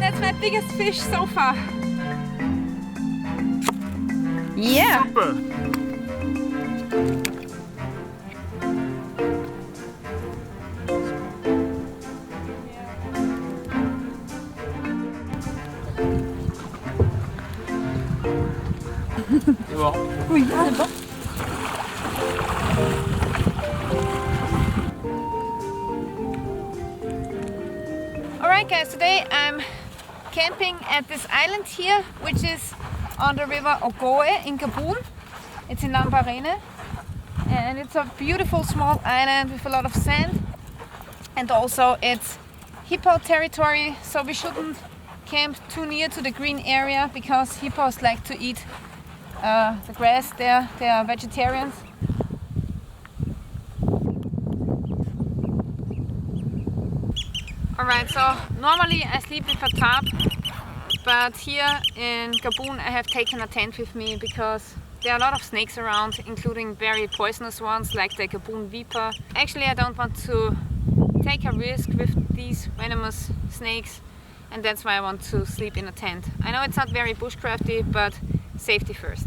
That's my biggest fish so far. Yeah. Super. C'est bon. Oui, c'est bon. Alright guys, today I'm camping at this island here, which is on the river Ogoe in Gabon. It's in Lambaréné, and it's a beautiful small island with a lot of sand, and also it's hippo territory, so we shouldn't camp too near to the green area because hippos like to eat the grass there. They are vegetarians. Alright, so normally I sleep with a tarp, but here in Gabon I have taken a tent with me because there are a lot of snakes around, including very poisonous ones like the Gabon viper. Actually, I don't want to take a risk with these venomous snakes, and that's why I want to sleep in a tent. I know it's not very bushcrafty, but safety first.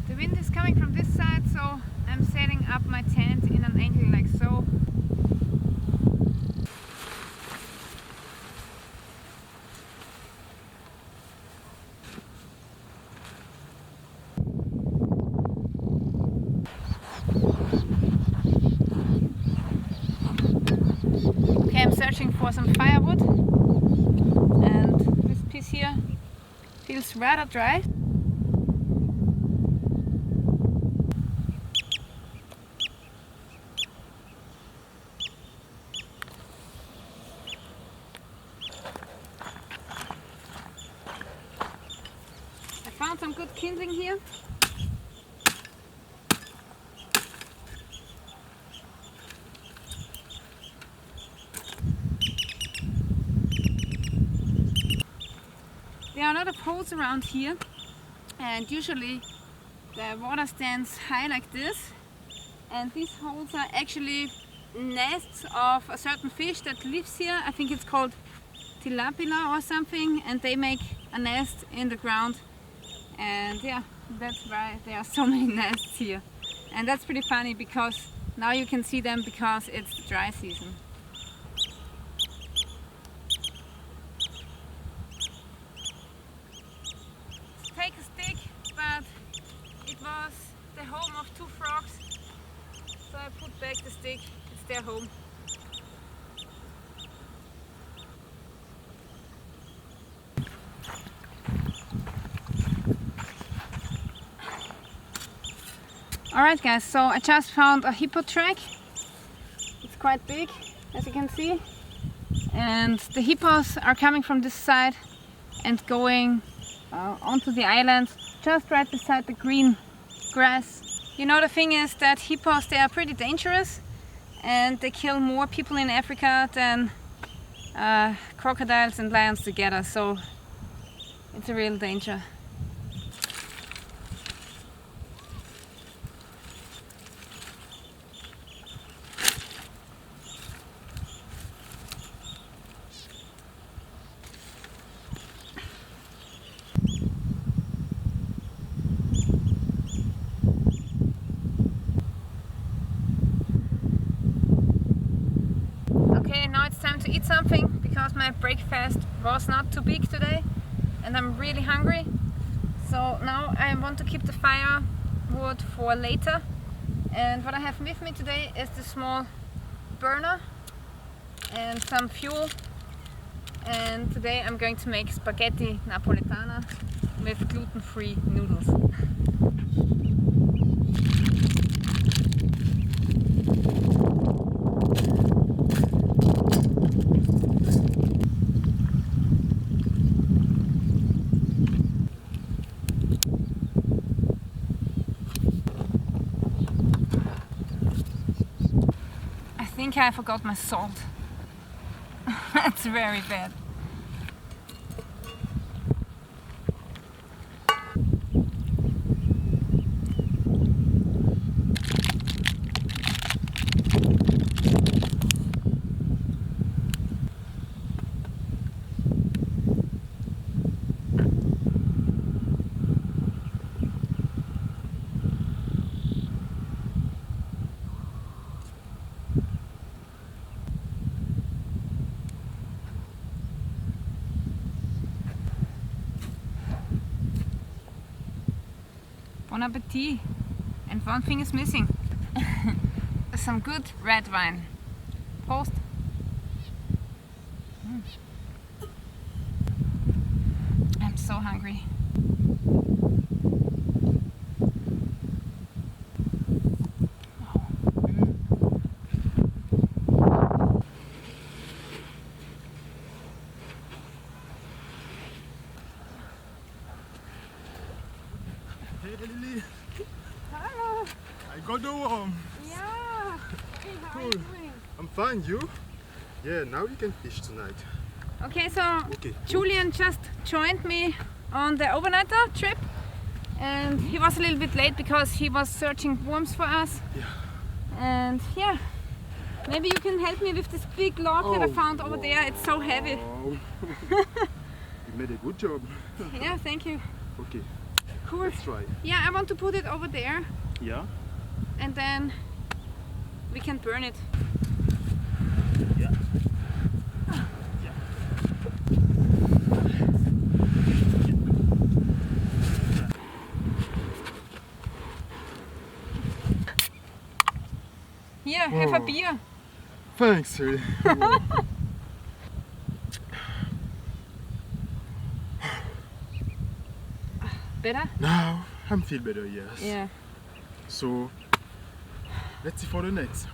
The wind is coming from this side, so I'm setting up my tent in an angle like so. Okay, I'm searching for some firewood, and this piece here feels rather dry. I found some good kindling here. There are a lot of holes around here, and usually the water stands high like this, and these holes are actually nests of a certain fish that lives here. I think it's called tilapia or something, and they make a nest in the ground, and yeah, that's why there are so many nests here. And that's pretty funny because now you can see them because it's the dry season. Take a stick, but it was the home of two frogs, so I put back the stick. It's their home. Alright guys, so I just found a hippo track. It's quite big, as you can see, and the hippos are coming from this side and going onto the island just right beside the green grass. You know, the thing is that hippos, they are pretty dangerous, and they kill more people in Africa than crocodiles and lions together, so it's a real danger. Now it's time to eat something because my breakfast was not too big today and I'm really hungry. So now I want to keep the firewood for later, and what I have with me today is the small burner and some fuel, and today I'm going to make spaghetti napoletana with gluten-free noodles. I think I forgot my salt. That's very bad. Bon appetit. And one thing is missing. Some good red wine. Prost. I'm so hungry. Hey Lilly, Hello. I got the worm. Yeah. Hey, how are you doing? I'm fine, you? Yeah, now we can fish tonight. Okay, so Okay. Julian just joined me on the overnighter trip, and he was a little bit late because he was searching worms for us. Yeah. And yeah, maybe you can help me with this big log that I found over wow. there. It's so heavy. Wow. You made a good job. Yeah, thank you. Okay, Cool. let's try. Yeah, I want to put it over there, Yeah? and then we can burn it. Yeah. Here, have a Whoa. beer. Thanks, Lilly. Better? Now I'm feel better, yes. Yeah. So let's see for the next.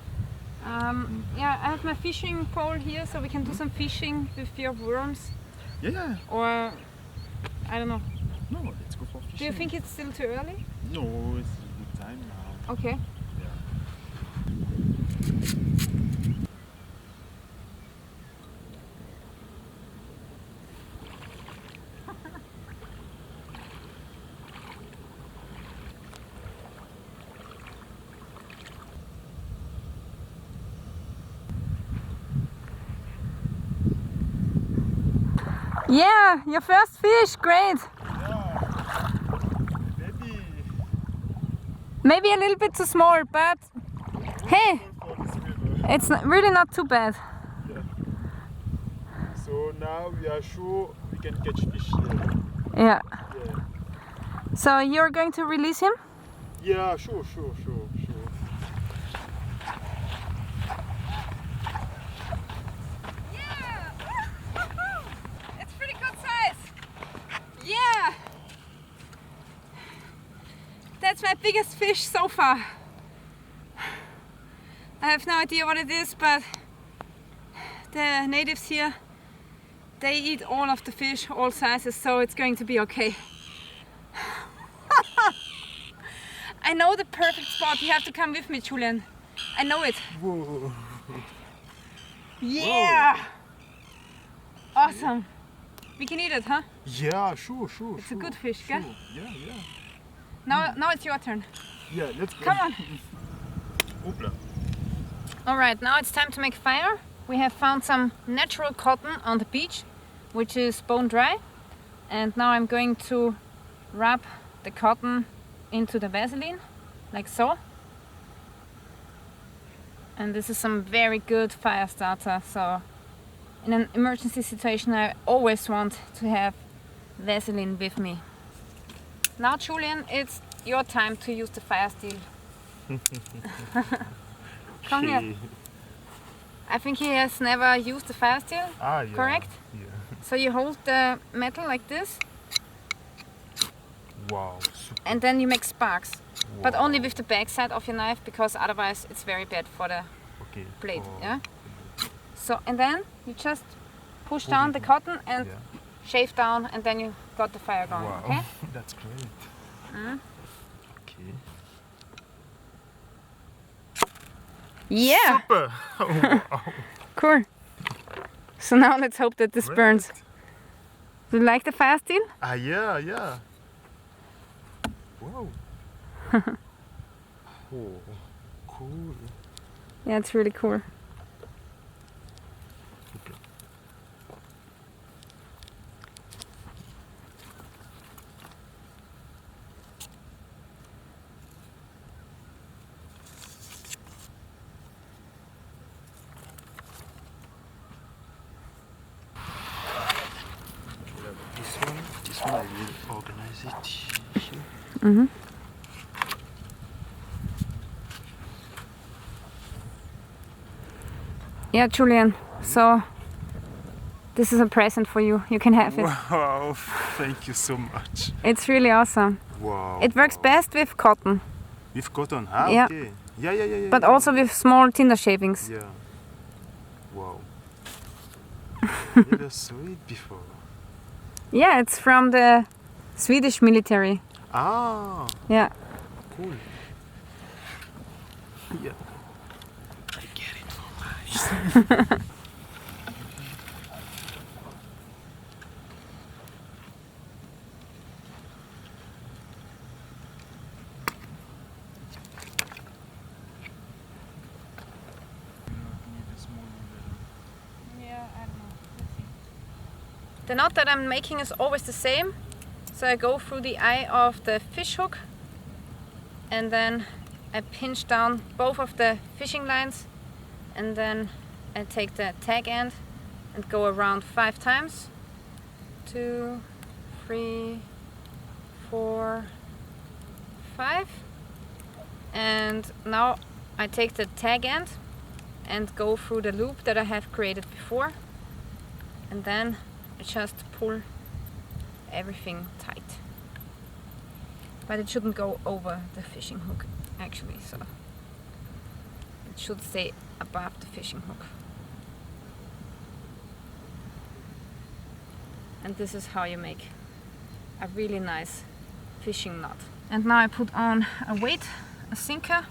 Yeah, I have my fishing pole here, so we can do some fishing with your worms. Yeah. Or, I don't know. No, let's go for fishing. Do you think it's still too early? No, it's a good time now. Okay. Yeah, your first fish, great. Yeah. Maybe a little bit too small, but hey, it's really not too bad. Yeah. So now we are sure we can catch fish. Yeah. Yeah. So you're going to release him? Yeah, sure. Yeah! It's pretty good size. Yeah! That's my biggest fish so far. I have no idea what it is, but the natives here, they eat all of the fish, all sizes, so it's going to be okay. I know the perfect spot. You have to come with me, Julian. I know it. Whoa. Yeah! Awesome. We can eat it, huh? Yeah, sure. It's a good fish, sure. gell? Yeah. Now it's your turn. Yeah, let's go. Come on. Hoopla. Alright, now it's time to make fire. We have found some natural cotton on the beach, which is bone dry. And now I'm going to rub the cotton into the Vaseline, like so. And this is some very good fire starter, so in an emergency situation I always want to have Vaseline with me. Now Julian, it's your time to use the fire steel. Come here. I think he has never used the fire steel, Ah, yeah. correct? Yeah. So you hold the metal like this Wow. Super. and then you make sparks. But Wow. only with the back side of your knife, because otherwise it's very bad for the Okay. blade. Oh. Yeah. So and then you just push down the cotton and Yeah. shave down, and then you got the fire going. Wow. Okay. That's great. Okay. Yeah. Super. Wow. Cool. So now let's hope that this burns. Great. Do you like the fire steel? Ah, yeah. Wow. Oh, cool. Yeah, it's really cool. Okay. This one I will organize it here. Yeah, Julian. So this is a present for you. You can have it. Wow, thank you so much. It's really awesome. Wow. It works best with cotton. With cotton? Ah, Yeah. okay. Yeah. But also with small tinder shavings. Yeah. Wow. Never saw it before. Yeah, it's from the Swedish military. Ah, Yeah. cool. Yeah. I get it for mine. Yeah, I don't know. Let's see. The knot that I'm making is always the same. So I go through the eye of the fish hook and then I pinch down both of the fishing lines and then I take the tag end and go around 5 times. 2, 3, 4, 5. And now I take the tag end and go through the loop that I have created before, and then I just pull everything tight. But it shouldn't go over the fishing hook actually, so it should stay above the fishing hook. And this is how you make a really nice fishing knot. And now I put on a weight, a sinker,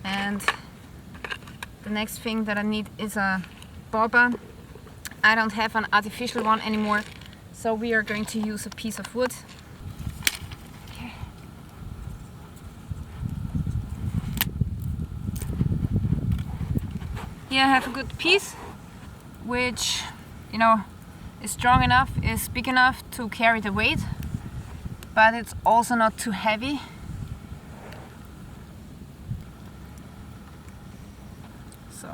and the next thing that I need is a bobber. I don't have an artificial one anymore, so we are going to use a piece of wood. Okay. Here I have a good piece, which, you know, is strong enough, is big enough to carry the weight, but it's also not too heavy. So,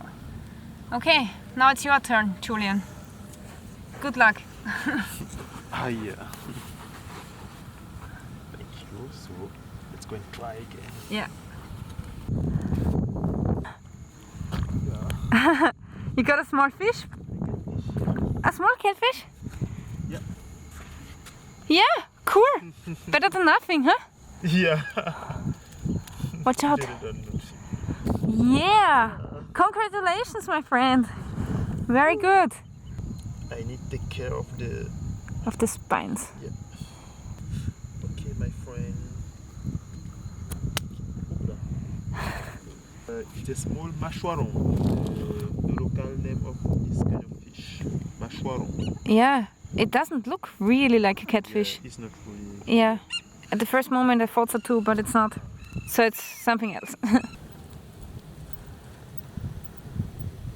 okay, now it's your turn, Julian. Good luck. Ah, yeah. Thank you. So let's go and try again. Yeah. Yeah. You got a small fish? A small catfish? Yeah. Yeah, cool. Better than nothing, huh? Yeah. Watch out. Did it or not? Yeah. Congratulations, my friend. Very good. I need to take care of the spines. Yeah. Okay, my friend. It's a small mâchoiron. The local name of this kind of fish. Mâchoiron. Yeah, it doesn't look really like a catfish. Yeah, it's not really. Yeah. At the first moment I thought so too, but it's not. So it's something else.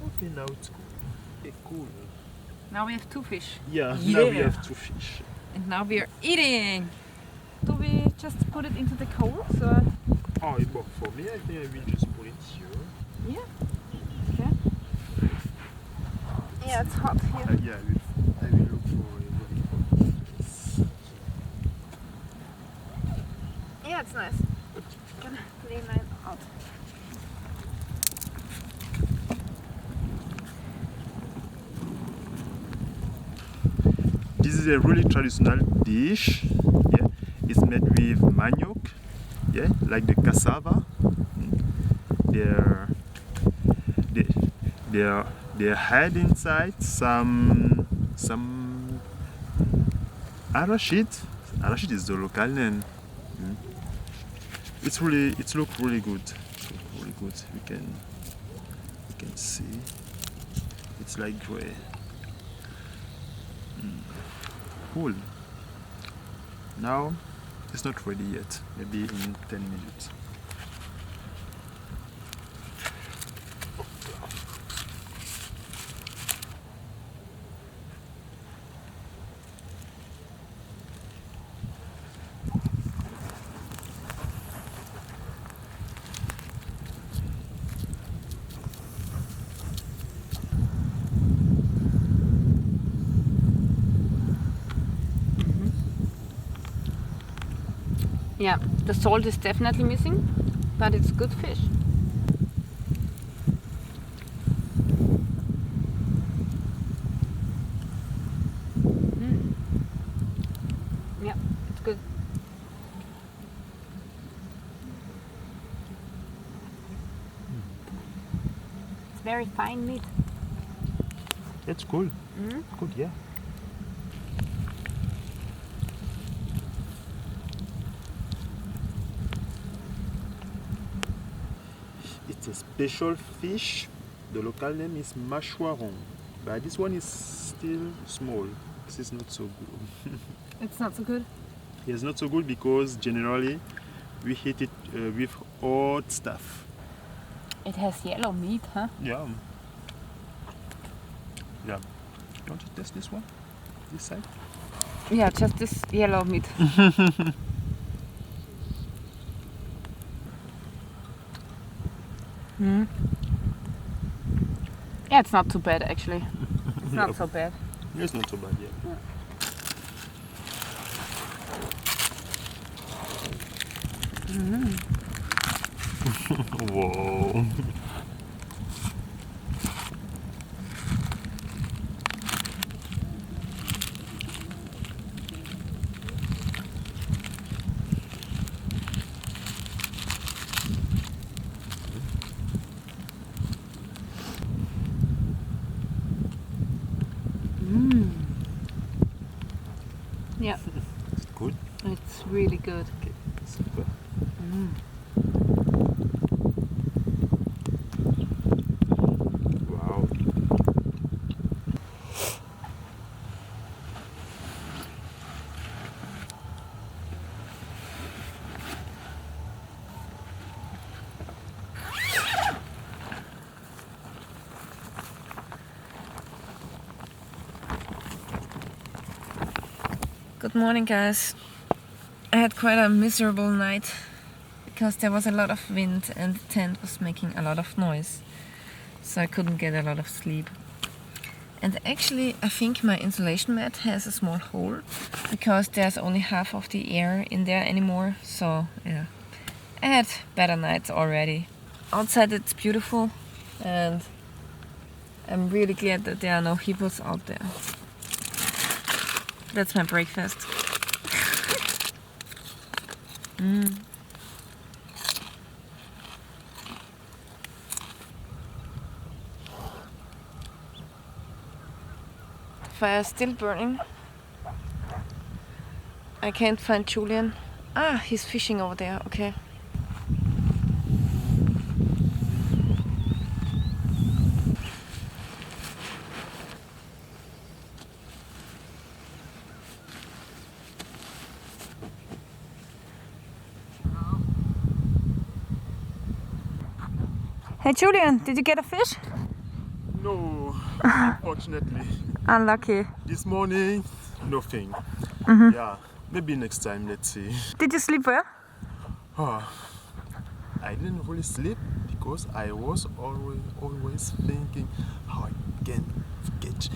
Okay, now it's cool. Okay, cool. Now we have 2 fish. Yeah, now we Yeah. have 2 fish. And now we are eating. Do we just put it into the coals or? Oh, well, for me, I think I will just put it here. Yeah. Okay. Yeah, it's hot here. Yeah, I will look for a very hot place. Yeah, it's nice. Gonna lay mine out. This is a really traditional dish. Yeah, it's made with manioc. Yeah, like the cassava. They had inside some arachid. Arachid is the local name. It looks really good. It looks really good. You can see. It's like gray. Cool. Now it's not ready yet. Maybe in 10 minutes. Yeah, the salt is definitely missing, but it's good fish. It's good. It's very fine meat. It's cool. Good, yeah. It's a special fish. The local name is mâchoiron, but this one is still small. This is not so good. It's not so good. It's not so good because generally we eat it with hot stuff. It has yellow meat, huh? Yeah. Yeah. You want to test this one? This side? Yeah, just this yellow meat. Yeah, it's not too bad actually. It's not so bad. It's not so bad, yeah. Whoa. Yeah, It's good. it's really good. Okay, super. Wow. Good morning, guys. I had quite a miserable night because there was a lot of wind and the tent was making a lot of noise, so I couldn't get a lot of sleep. And actually I think my insulation mat has a small hole because there's only half of the air in there anymore, so yeah, I had better nights already. Outside it's beautiful and I'm really glad that there are no hippos out there. That's my breakfast. Fire still burning. I can't find Julian. Ah, he's fishing over there, okay. Hey Julian, did you get a fish? No, unfortunately. Unlucky. This morning, nothing. Yeah, maybe next time, let's see. Did you sleep well? I didn't really sleep because I was always thinking how I can catch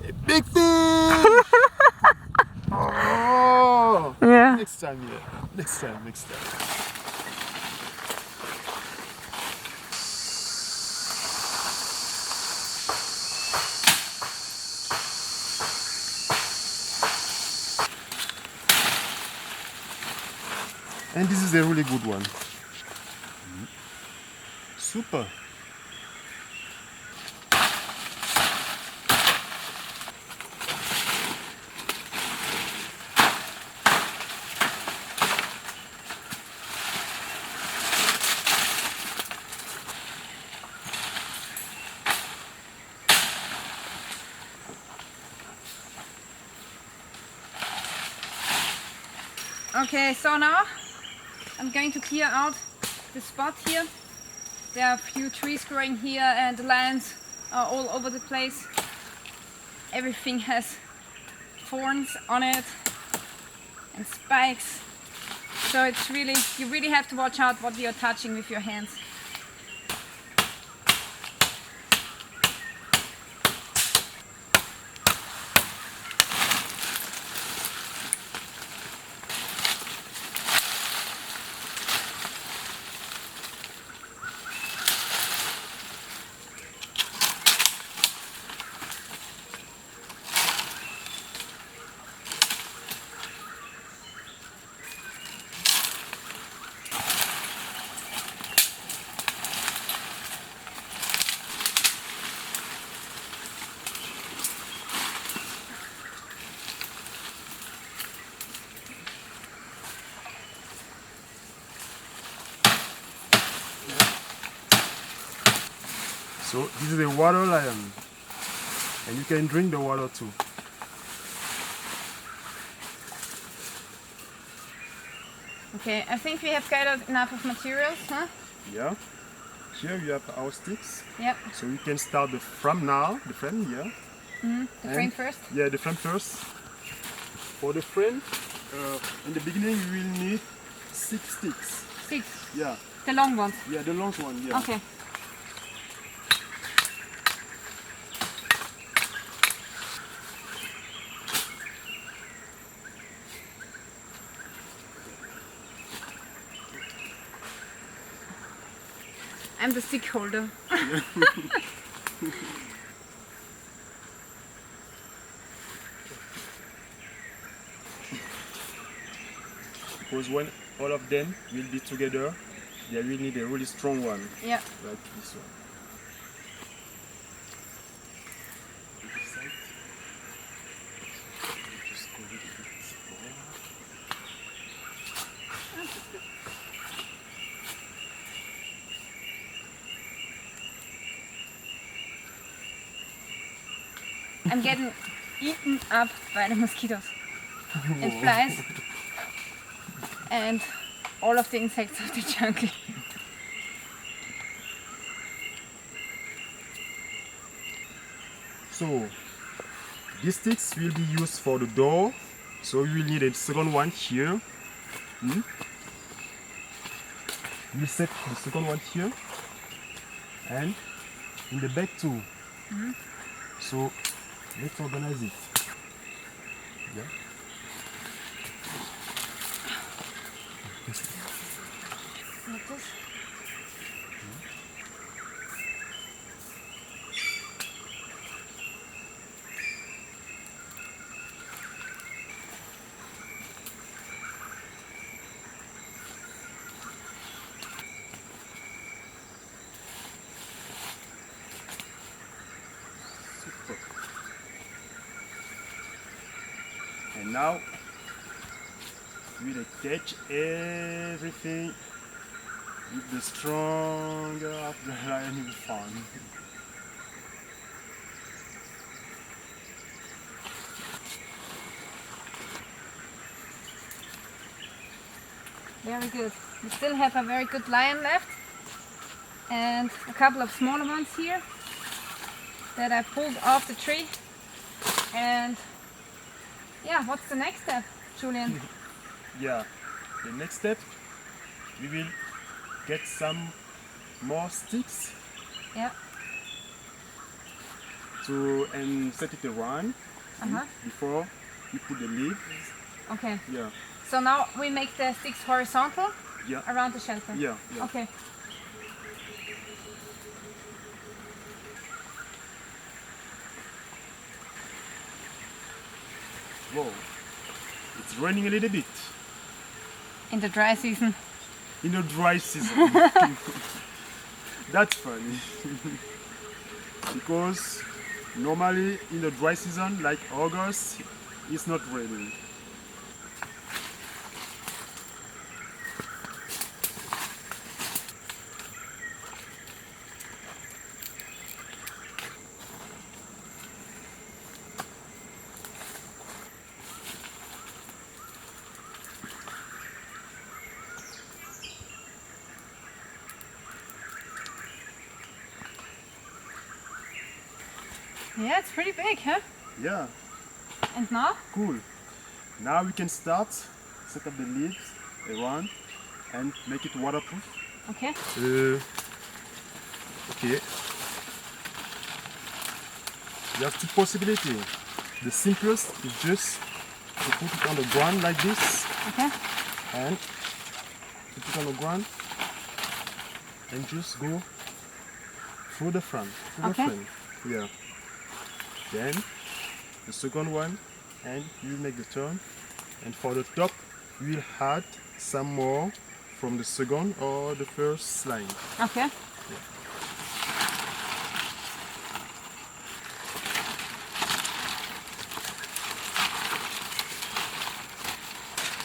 a big fish. Oh, Yeah. next time, yeah. Next time. And this is a really good one. Super. Okay, so now I'm going to clear out the spot here. There are a few trees growing here and the lions are all over the place. Everything has thorns on it and spikes. So it's really, you really have to watch out what you're touching with your hands. So this is a water lion, and you can drink the water too. Okay, I think we have gathered enough of materials, huh? Yeah. Here you have our sticks. Yep. So we can start the frame now, the frame, yeah. The frame first? Yeah, the frame first. For the frame, in the beginning you will need 6 sticks. 6? Yeah. The long ones? Yeah, the long one, yeah. Okay. I'm the stick holder. Because when all of them will be together, they will need a really strong one. Yeah. Like this one. This side. Just go a little bit more. I'm getting eaten up by the mosquitoes and flies and all of the insects of the jungle. So, these sticks will be used for the door. So you will need a second one here. You set the second one here and in the back too. So let's organize it. Yeah. Like this. And now we'll attach everything with the stronger of the lion will find. Very good. We still have a very good lion left and a couple of smaller ones here that I pulled off the tree. And yeah, what's the next step, Julian? Yeah, the next step, we will get some more sticks Yeah. and set it around before we put the leaves. Okay. Yeah, So now we make the sticks horizontal yeah, around the shelter. yeah, yeah. Okay. Whoa, it's raining a little bit In the dry season. in the dry season. That's funny. Because normally in the dry season, like August, it's not raining. Yeah, it's pretty big, huh? Yeah, And now? cool. Now we can start, set up the leaves around and make it waterproof. Okay. Okay. You have two possibilities. The simplest is just to put it on the ground like this Okay. and put it on the ground and just go through the front. Through Okay. the frame. Yeah. Then the second one and you make the turn, and for the top we'll add some more from the second or the first line. Okay.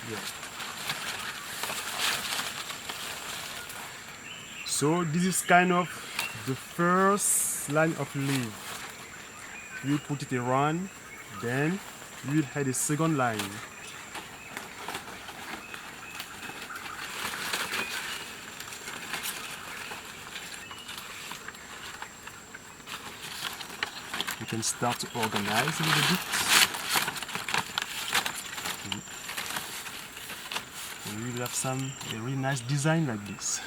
Yeah. So this is kind of the first this line of leaf, you put it around, then you will have a second line. You can start to organize a little bit. You will have a really nice design like this.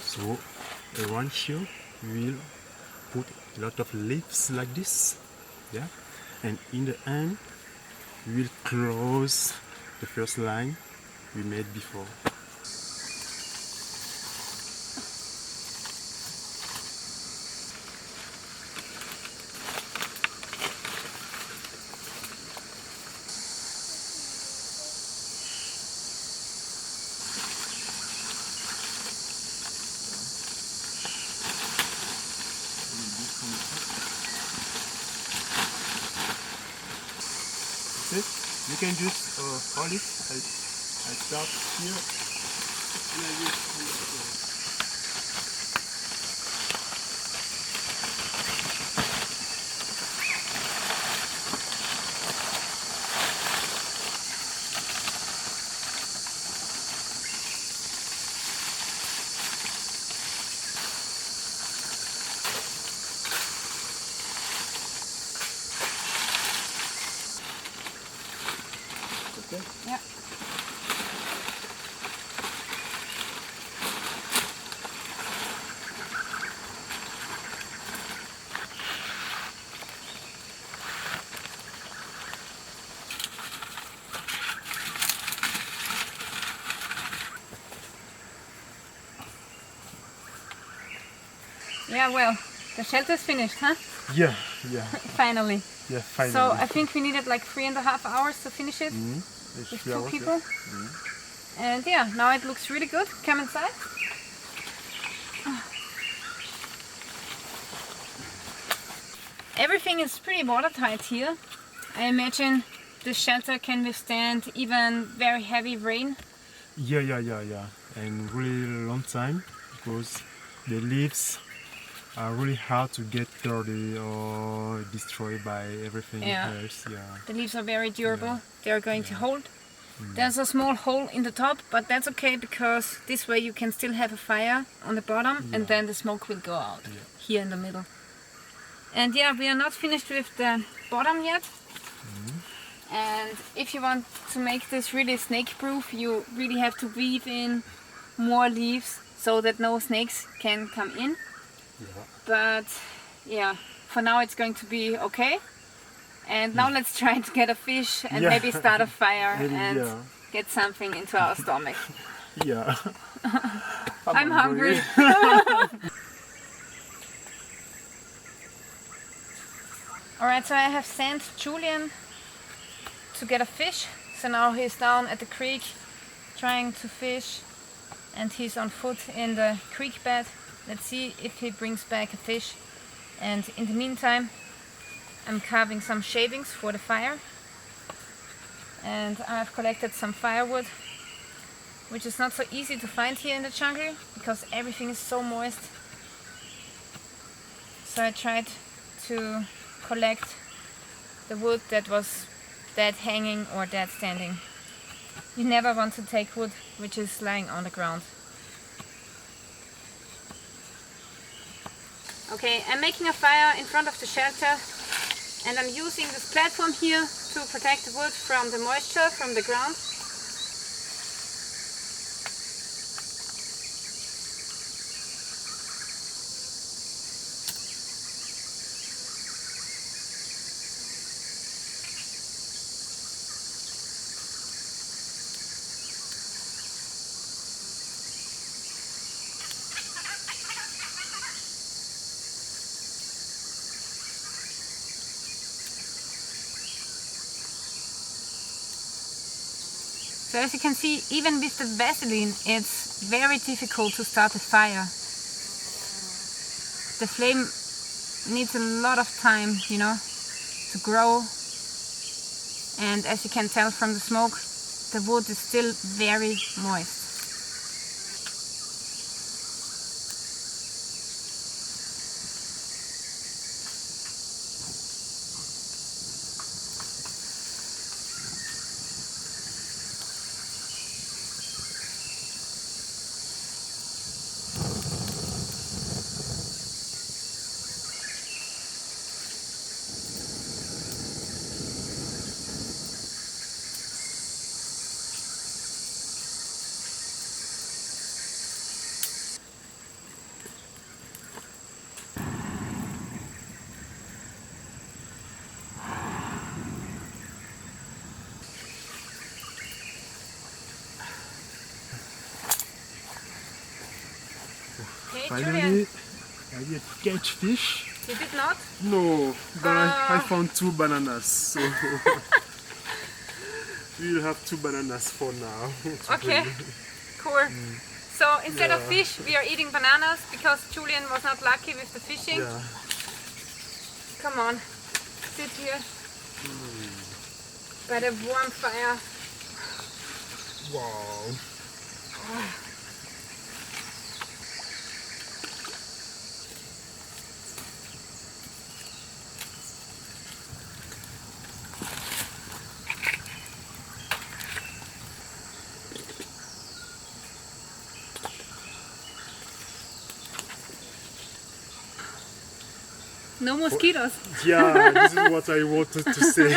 So around here we will put a lot of leaves like this, yeah, and in the end we will close the first line we made before. You can just hold it. I start here. Okay? Yeah. Yeah, well, the shelter's finished, huh? Yeah. Finally. Yeah, finally. So I think we needed like 3.5 hours to finish it with 2 people. And yeah, now it looks really good. Come inside. Everything is pretty watertight here. I imagine the shelter can withstand even very heavy rain. Yeah. And really long time because the leaves are really hard to get dirty or destroyed by everything else. Yeah. The leaves are very durable. They are going to hold. There's a small hole in the top, but that's okay because this way you can still have a fire on the bottom and then the smoke will go out here in the middle. And yeah, we are not finished with the bottom yet. And if you want to make this really snake proof, you really have to weave in more leaves so that no snakes can come in. But yeah, for now it's going to be okay. And now let's try to get a fish and maybe start a fire and get something into our stomach. Yeah. I'm hungry. Alright, so I have sent Julian to get a fish. So now he's down at the creek trying to fish and he's on foot in the creek bed. Let's see if he brings back a fish. And in the meantime, I'm carving some shavings for the fire. And I've collected some firewood, which is not so easy to find here in the jungle because everything is so moist. So I tried to collect the wood that was dead hanging or dead standing. You never want to take wood which is lying on the ground. Okay, I'm making a fire in front of the shelter and I'm using this platform here to protect the wood from the moisture from the ground. So as you can see, even with the Vaseline, it's very difficult to start a fire. The flame needs a lot of time, you know, to grow. And as you can tell from the smoke, the wood is still very moist. Hey Finally, Julian, I did catch fish. you did not? No, but I found 2 bananas, so we'll have 2 bananas for now. Okay, cool. So instead of fish, we are eating bananas because Julian was not lucky with the fishing. Yeah. Come on, sit here by the warm fire. Wow. No mosquitoes. Yeah, this is what I wanted to say.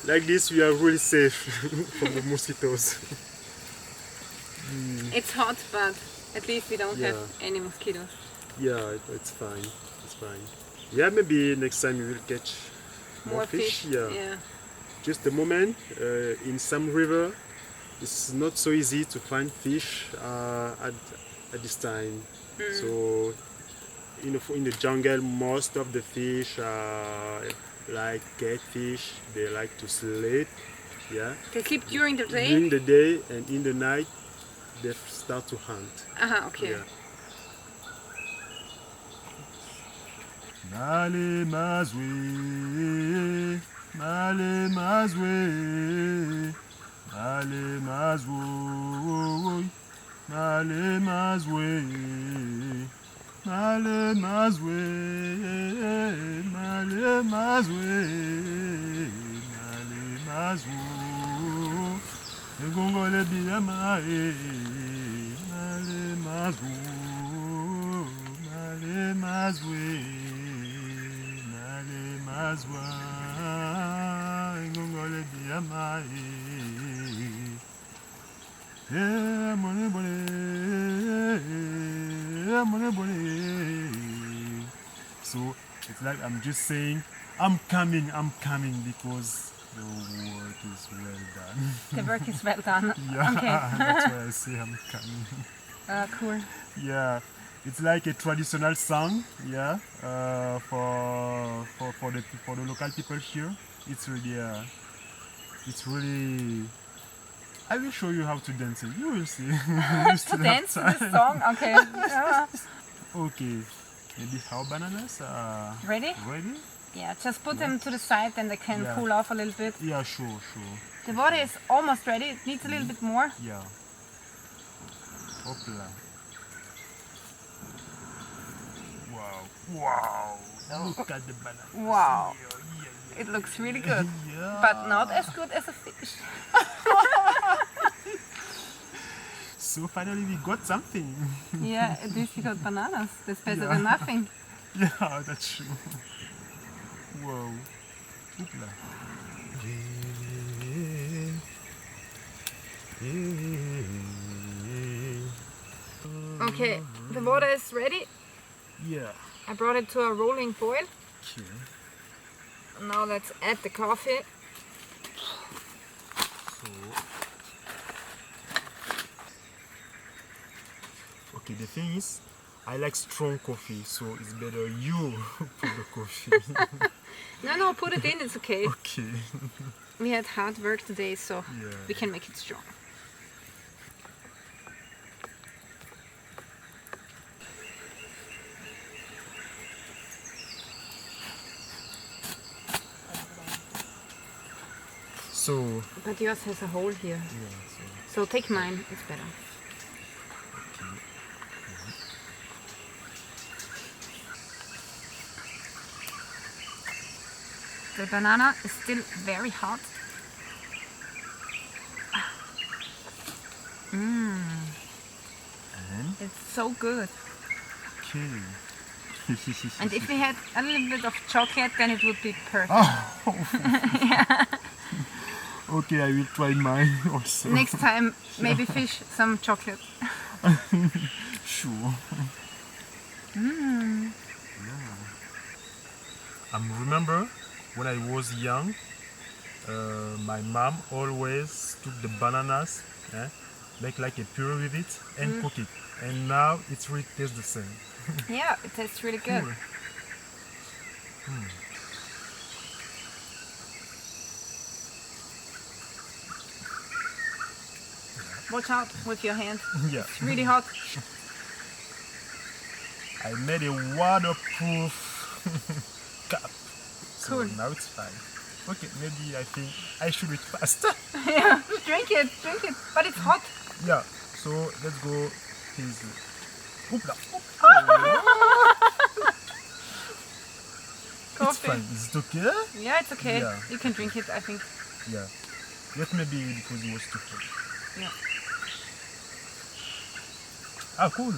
Like this, we are really safe from the mosquitoes. It's hot, but at least we don't have Yeah. any mosquitoes. Yeah, it's fine. It's fine. Yeah, maybe next time we will catch more fish. Yeah. Just a moment, in some river, it's not so easy to find fish at this time. So, in the jungle, most of the fish are like catfish. They like to sleep. Yeah. They sleep during the day? During the day and in the night, they start to hunt. Okay. Yeah. Male mazwe, male mazwe, male mazwe, male mazwe, male mazwe, male mazwe, male mazwe, ngongole biyamae, male mazwe, male mazwe. Mazwa ngongole biyamae mone bone. So it's like I'm just saying I'm coming because the work is well done. The work is well done. Yeah, Okay. that's why I say I'm coming. Cool. Yeah, it's like a traditional song. Yeah, for the local people here. It's really. I will show you how to dance it. You will see. You still To have dance to time. this song? Okay. Okay, maybe how bananas are Ready? ready? Yeah, just put them to the side, then they can Yeah. cool off a little bit. Yeah, sure. The water is almost ready. It needs a little bit more. Yeah. Hopla. Wow. Look at the banana. Wow. Yeah. It looks really good, Yeah. but not as good as a fish. So finally we got something. Yeah, at least you got bananas. That's better Yeah. than nothing. Yeah, that's true. Whoa. Hoopla. Okay, the water is ready. Yeah. I brought it to a rolling boil. Okay. Now let's add the coffee. Okay, the thing is, I like strong coffee, so it's better you put the coffee. No, put it in, it's okay. Okay. We had hard work today, so Yeah. we can make it strong. So, But yours has a hole here. yeah, So take mine, it's better. The banana is still very hot. It's so good. okay. And if we had a little bit of chocolate, then it would be perfect. Okay, I will try mine also. Next time, maybe fish some chocolate. Sure. Yeah. I remember when I was young, my mom always took the bananas, make like a puree with it and cook it. And now it really tastes the same. Yeah, it tastes really good. Cool. Watch out with your hand. Yeah. It's really hot. I made a waterproof cup. So Cool. now it's fine. Okay, maybe I think I should eat faster. Yeah, drink it. But it's hot. Yeah, so let's go easy. Hoopla. It's Coffee. fine. Is it okay? Yeah, it's okay. Yeah. You can drink it, I think. Yeah. Just maybe because it was too cold. Yeah. Ah, cool.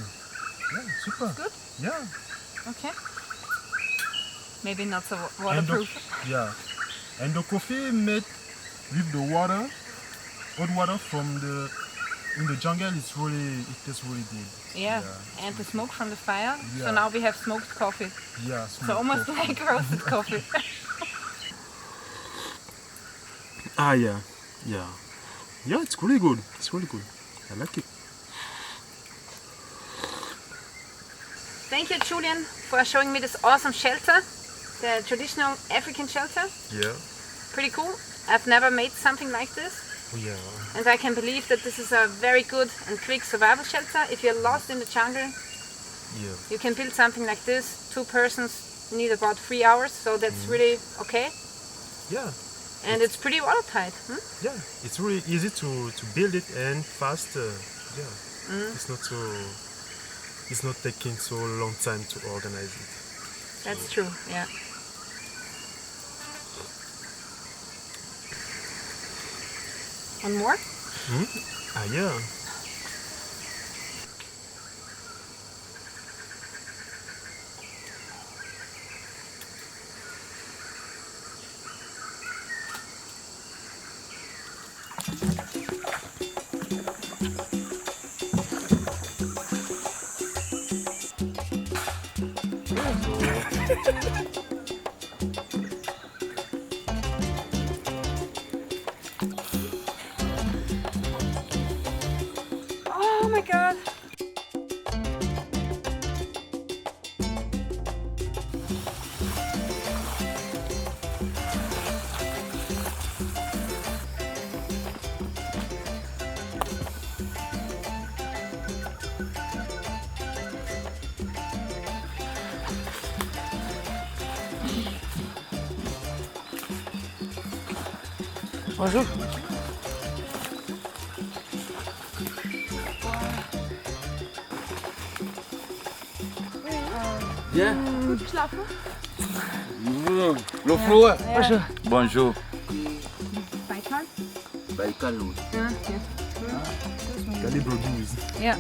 Yeah, super. Good? Yeah. Okay. Maybe not so And waterproof. yeah. And the coffee made with the water, hot water from in the jungle, it tastes really good. Yeah. And the smoke from the fire. So Yeah. now we have smoked coffee. Yeah. So almost like roasted coffee. Ah, yeah. Yeah. Yeah, it's really good. It's really good. I like it. Thank you, Julian, for showing me this awesome shelter. The traditional African shelter. Yeah. Pretty cool. I've never made something like this. Yeah. And I can believe that this is a very good and quick survival shelter. If you're lost in the jungle, Yeah. you can build something like this. 2 persons need about 3 hours, so that's really okay. Yeah. And it's pretty watertight. Yeah. It's really easy to build it and fast. Yeah. It's not taking so long time to organize it. That's true, yeah. One more? Ah, yeah. Oh my god. Bonjour. Bien. Le floor. Bonjour. Bonjour. Baikal? Baikal. Yeah. Calibre 12. Yeah.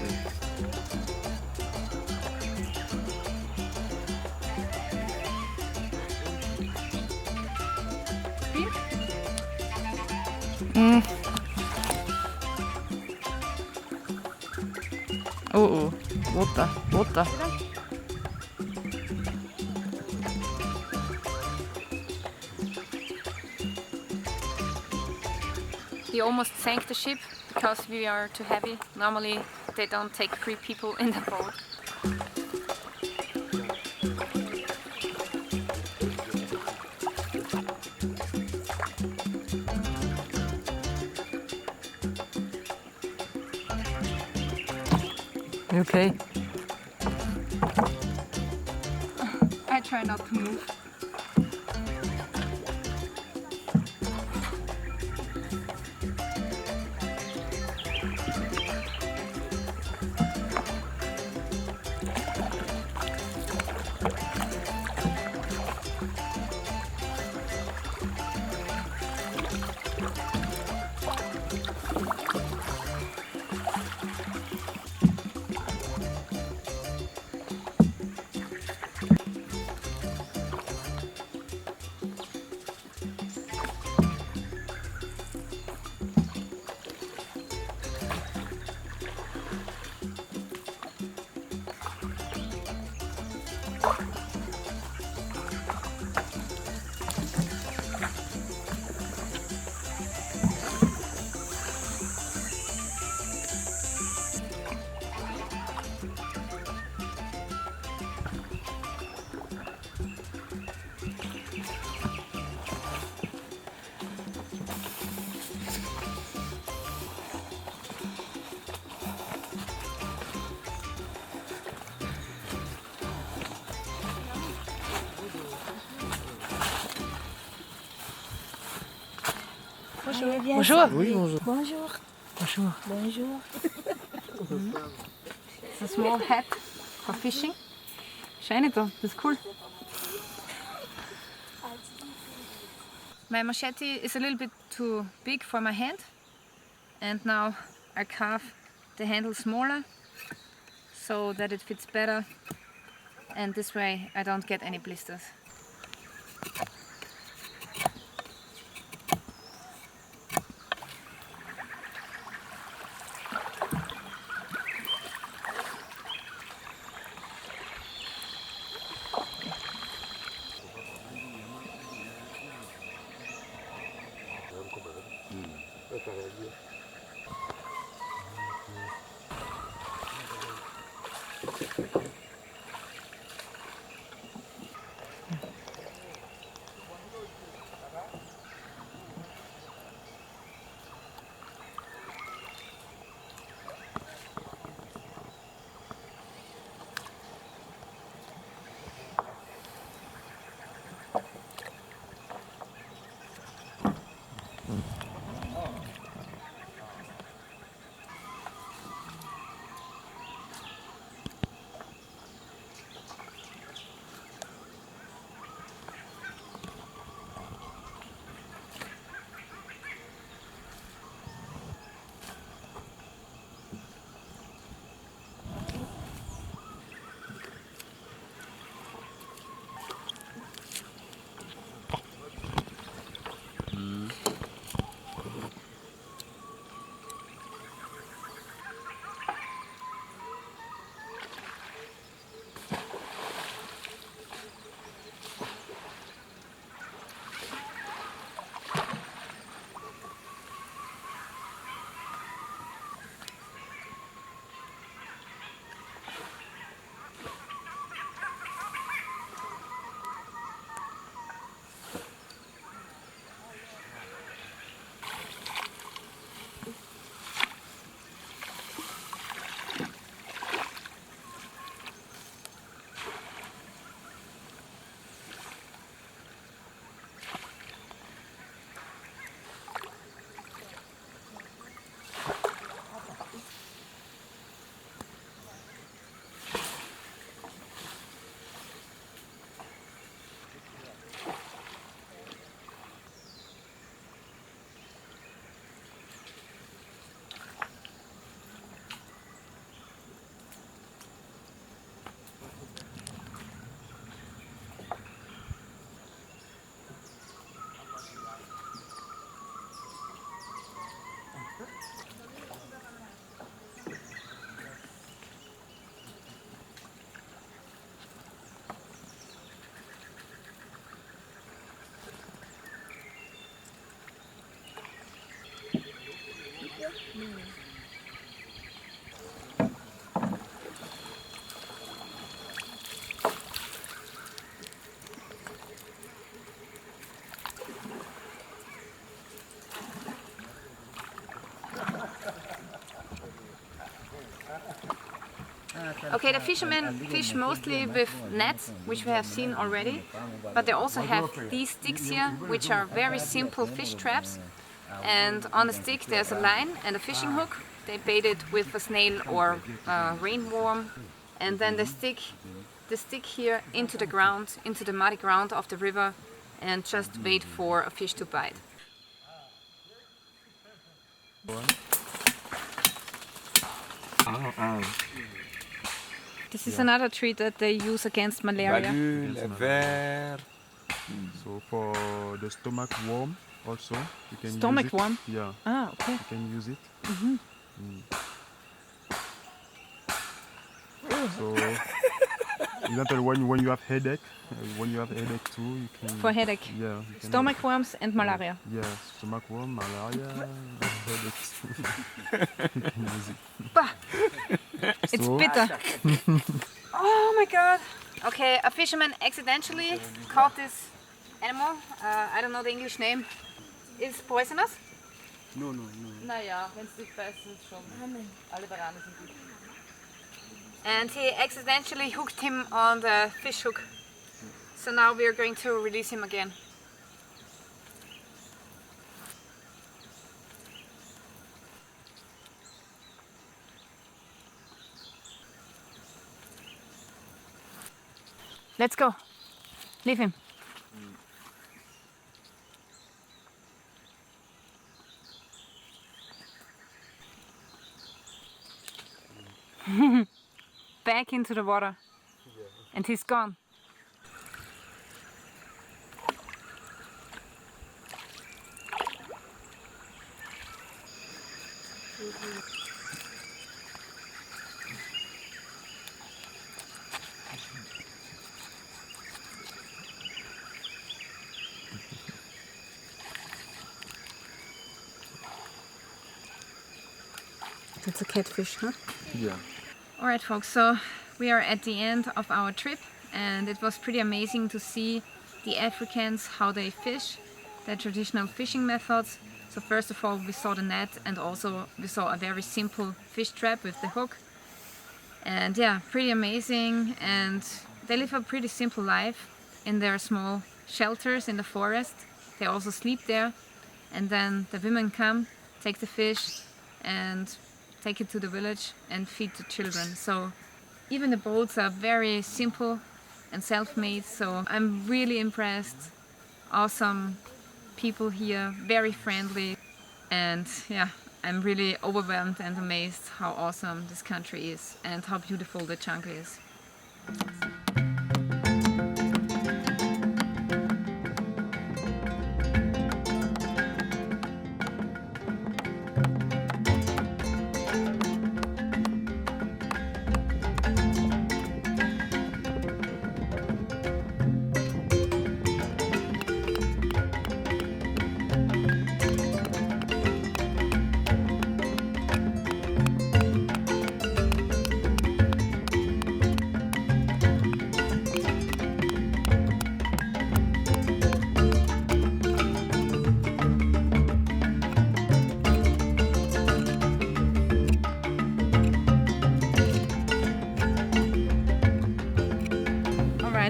Oh, water. We almost sank the ship because we are too heavy. Normally they don't take 3 people in the boat. You okay? I try not to move. Bonjour. Oui, bonjour. Bonjour. Bonjour. Bonjour. It's a small hat for fishing. Shiny though, it's cool. My machete is a little bit too big for my hand, and now I carve the handle smaller so that it fits better, and this way I don't get any blisters. Okay, the fishermen fish mostly with nets, which we have seen already, but they also have these sticks here, which are very simple fish traps. And on the stick there's a line and a fishing hook. They bait it with a snail or a rainworm, and then they stick the stick here into the ground, into the muddy ground of the river, and just wait for a fish to bite. This is another treat that they use against malaria. So for the stomach worm also, you can Stomach use it. worm? Yeah. Ah, okay. You can use it. So, example, when you have headache, too, you can. For headache. Yeah. You can Stomach worms and malaria. Yeah, stomach worm, malaria, headaches. You can use it. Bah! It's So- bitter. Oh my god. Okay, a fisherman accidentally caught this animal. I don't know the English name. Is poisonous? No. Naja, wenn es dich beißt, ist schon. Alle Warane sind gut. And he accidentally hooked him on the fish hook. So now we are going to release him again. Let's go. Leave him. Back into the water. And he's gone. That's a catfish, huh? Yeah. Alright folks, so we are at the end of our trip, and it was pretty amazing to see the Africans, how they fish, their traditional fishing methods. So first of all we saw the net, and also we saw a very simple fish trap with the hook. And yeah, pretty amazing, and they live a pretty simple life in their small shelters in the forest. They also sleep there, and then the women come, take the fish and take it to the village and feed the children. So even the boats are very simple and self-made, so I'm really impressed. Awesome people here, very friendly, and yeah, I'm really overwhelmed and amazed how awesome this country is and how beautiful the jungle is.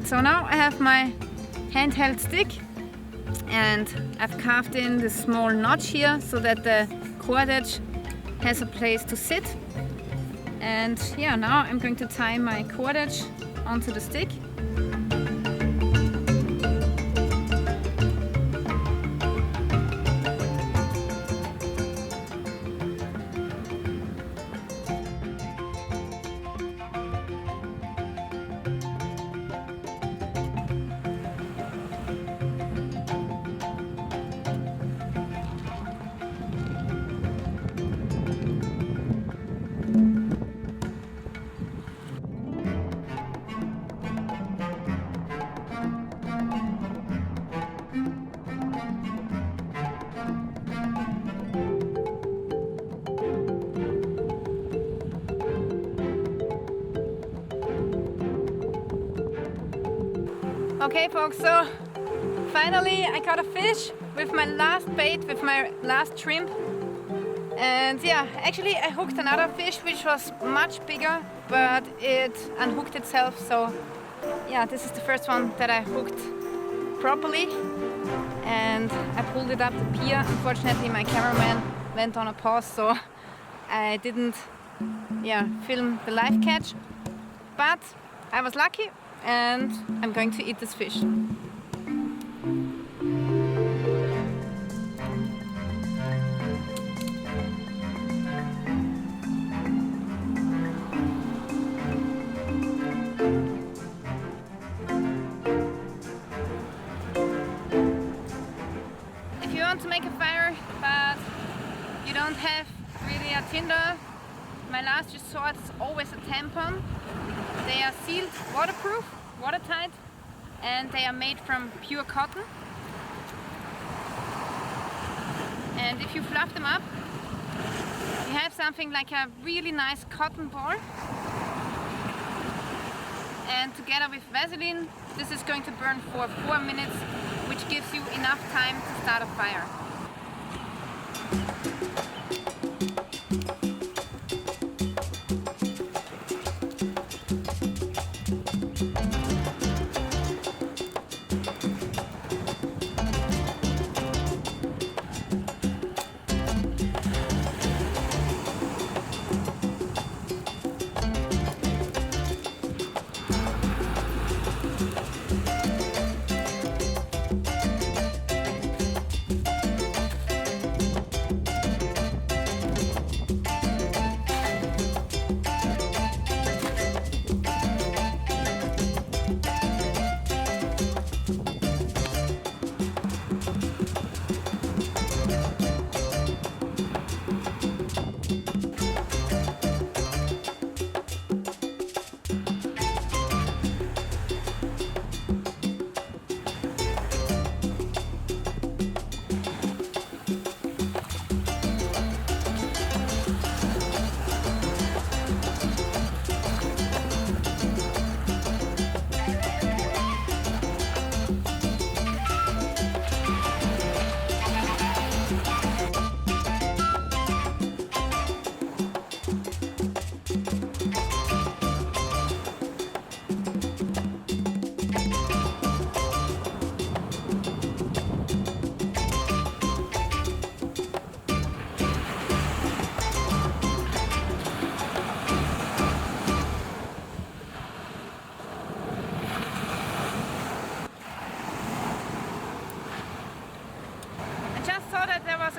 So now I have my handheld stick, and I've carved in this small notch here so that the cordage has a place to sit. And yeah, now I'm going to tie my cordage onto the stick. Okay folks, so finally I caught a fish with my last bait, with my last shrimp. And yeah, actually I hooked another fish which was much bigger but it unhooked itself. So yeah, this is the first one that I hooked properly, and I pulled it up the pier. Unfortunately, my cameraman went on a pause, so I didn't film the live catch, but I was lucky and I'm going to eat this fish. If you want to make a fire but you don't have really a tinder, my last resort is always a tampon. They are sealed, waterproof, watertight, and they are made from pure cotton. And if you fluff them up, you have something like a really nice cotton ball. And together with Vaseline, this is going to burn for 4 minutes, which gives you enough time to start a fire.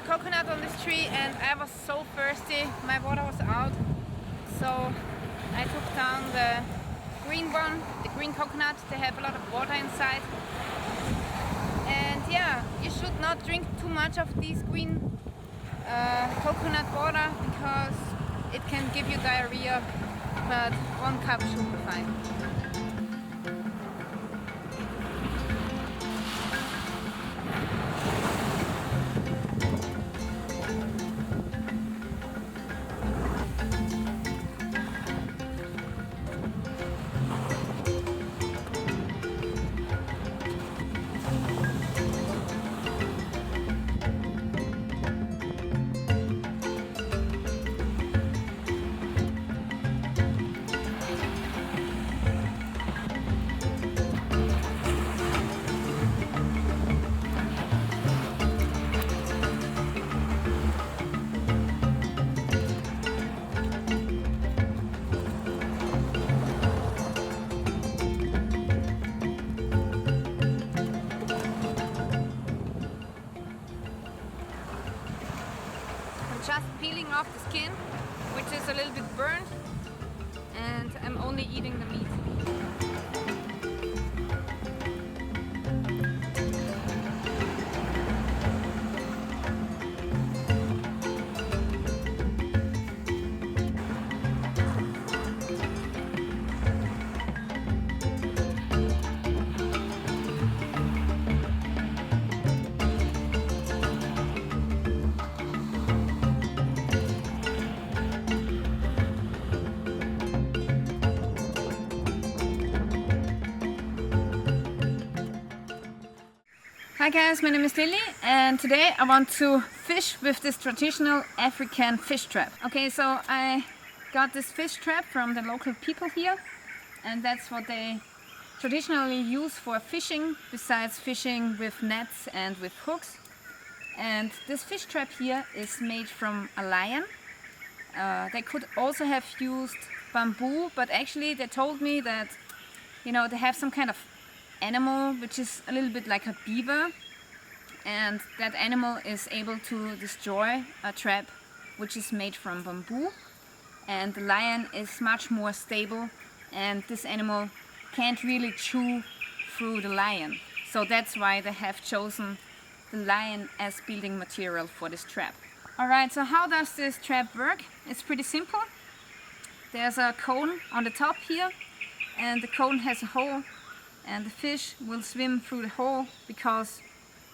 Coconut on this tree and I was so thirsty, my water was out, so I took down the green one, the green coconut. They have a lot of water inside, and yeah, you should not drink too much of these green coconut water because it can give you diarrhea, but 1 cup should be fine. Just peeling off the skin, which is a little bit burnt, and I'm only eating the meat. Hi guys, my name is Lilly and today I want to fish with this traditional African fish trap. Okay, so I got this fish trap from the local people here, and that's what they traditionally use for fishing, besides fishing with nets and with hooks. And this fish trap here is made from a lion. They could also have used bamboo, but actually they told me that, you know, they have some kind of animal which is a little bit like a beaver, and that animal is able to destroy a trap which is made from bamboo, and the lion is much more stable, and this animal can't really chew through the lion. So that's why they have chosen the lion as building material for this trap. Alright, so how does this trap work? It's pretty simple. There's a cone on the top here, and the cone has a hole, and the fish will swim through the hole because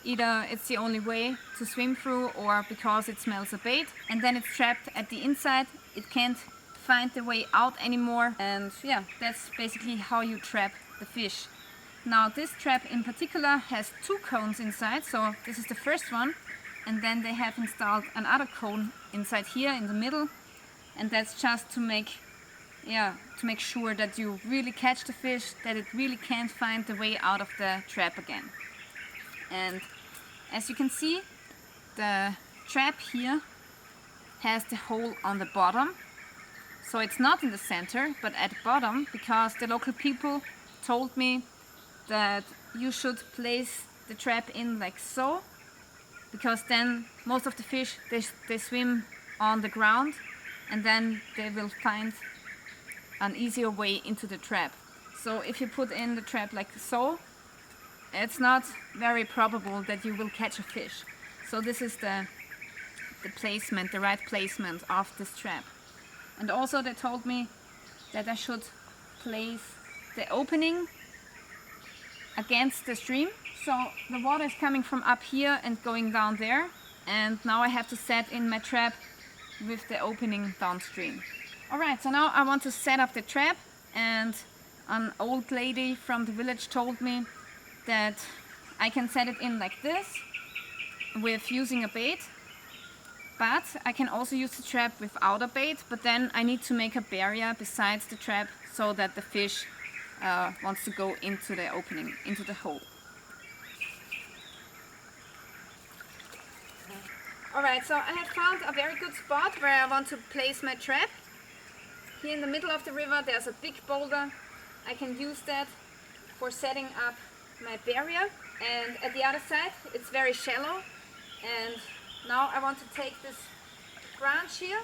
either it's the only way to swim through or because it smells a bait, and then it's trapped at the inside. It can't find the way out anymore, and yeah, that's basically how you trap the fish. Now this trap in particular has 2 cones inside, so this is the first one, and then they have installed another cone inside here in the middle, and that's just to make sure that you really catch the fish, that it really can't find the way out of the trap again. And as you can see, the trap here has the hole on the bottom, so it's not in the center but at the bottom, because the local people told me that you should place the trap in like so, because then most of the fish they swim on the ground, and then they will find an easier way into the trap. So if you put in the trap like so, it's not very probable that you will catch a fish. So this is the placement, the right placement of this trap. And also they told me that I should place the opening against the stream. So the water is coming from up here and going down there, and now I have to set in my trap with the opening downstream. Alright, so now I want to set up the trap, and an old lady from the village told me that I can set it in like this with using a bait, but I can also use the trap without a bait, but then I need to make a barrier besides the trap so that the fish wants to go into the opening, into the hole. Alright, so I have found a very good spot where I want to place my trap. Here in the middle of the river there's a big boulder. I can use that for setting up my barrier, and at the other side it's very shallow, and now I want to take this branch here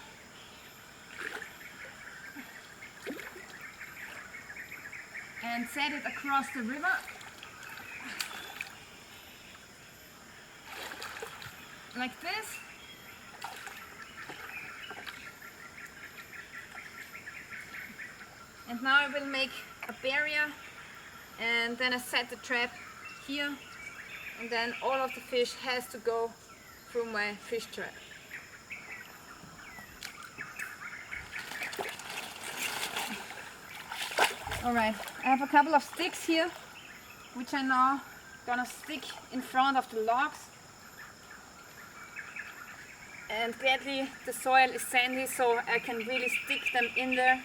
and set it across the river like this. And now I will make a barrier, and then I set the trap here, and then all of the fish has to go through my fish trap. Alright, I have a couple of sticks here, which I'm now gonna stick in front of the logs. And gladly the soil is sandy, so I can really stick them in there.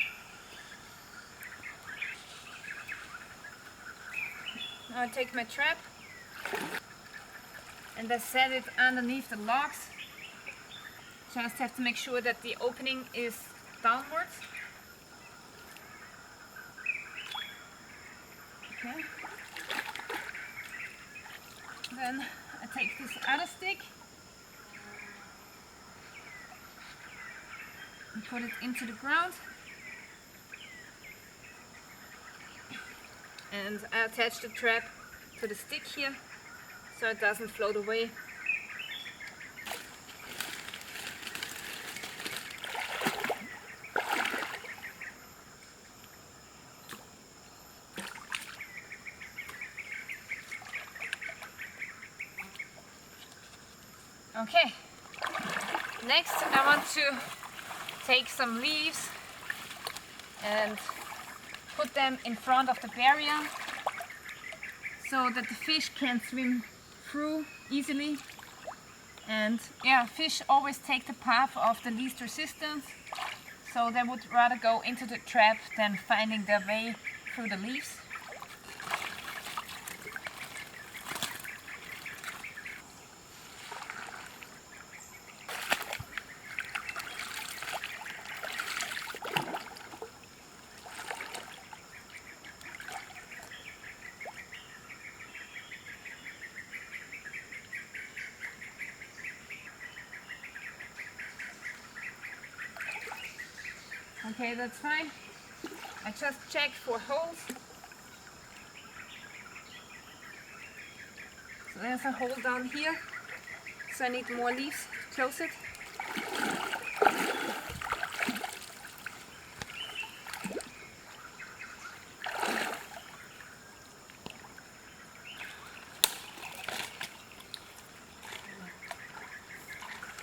Now I take my trap and I set it underneath the logs. Just have to make sure that the opening is downwards. Okay. Then I take this other stick and put it into the ground. And I attach the trap to the stick here so it doesn't float away. Okay, next I want to take some leaves and put them in front of the barrier so that the fish can swim through easily. And yeah, fish always take the path of the least resistance, so they would rather go into the trap than finding their way through the leaves. Okay, that's fine. I just checked for holes. So there's a hole down here, so I need more leaves to close it.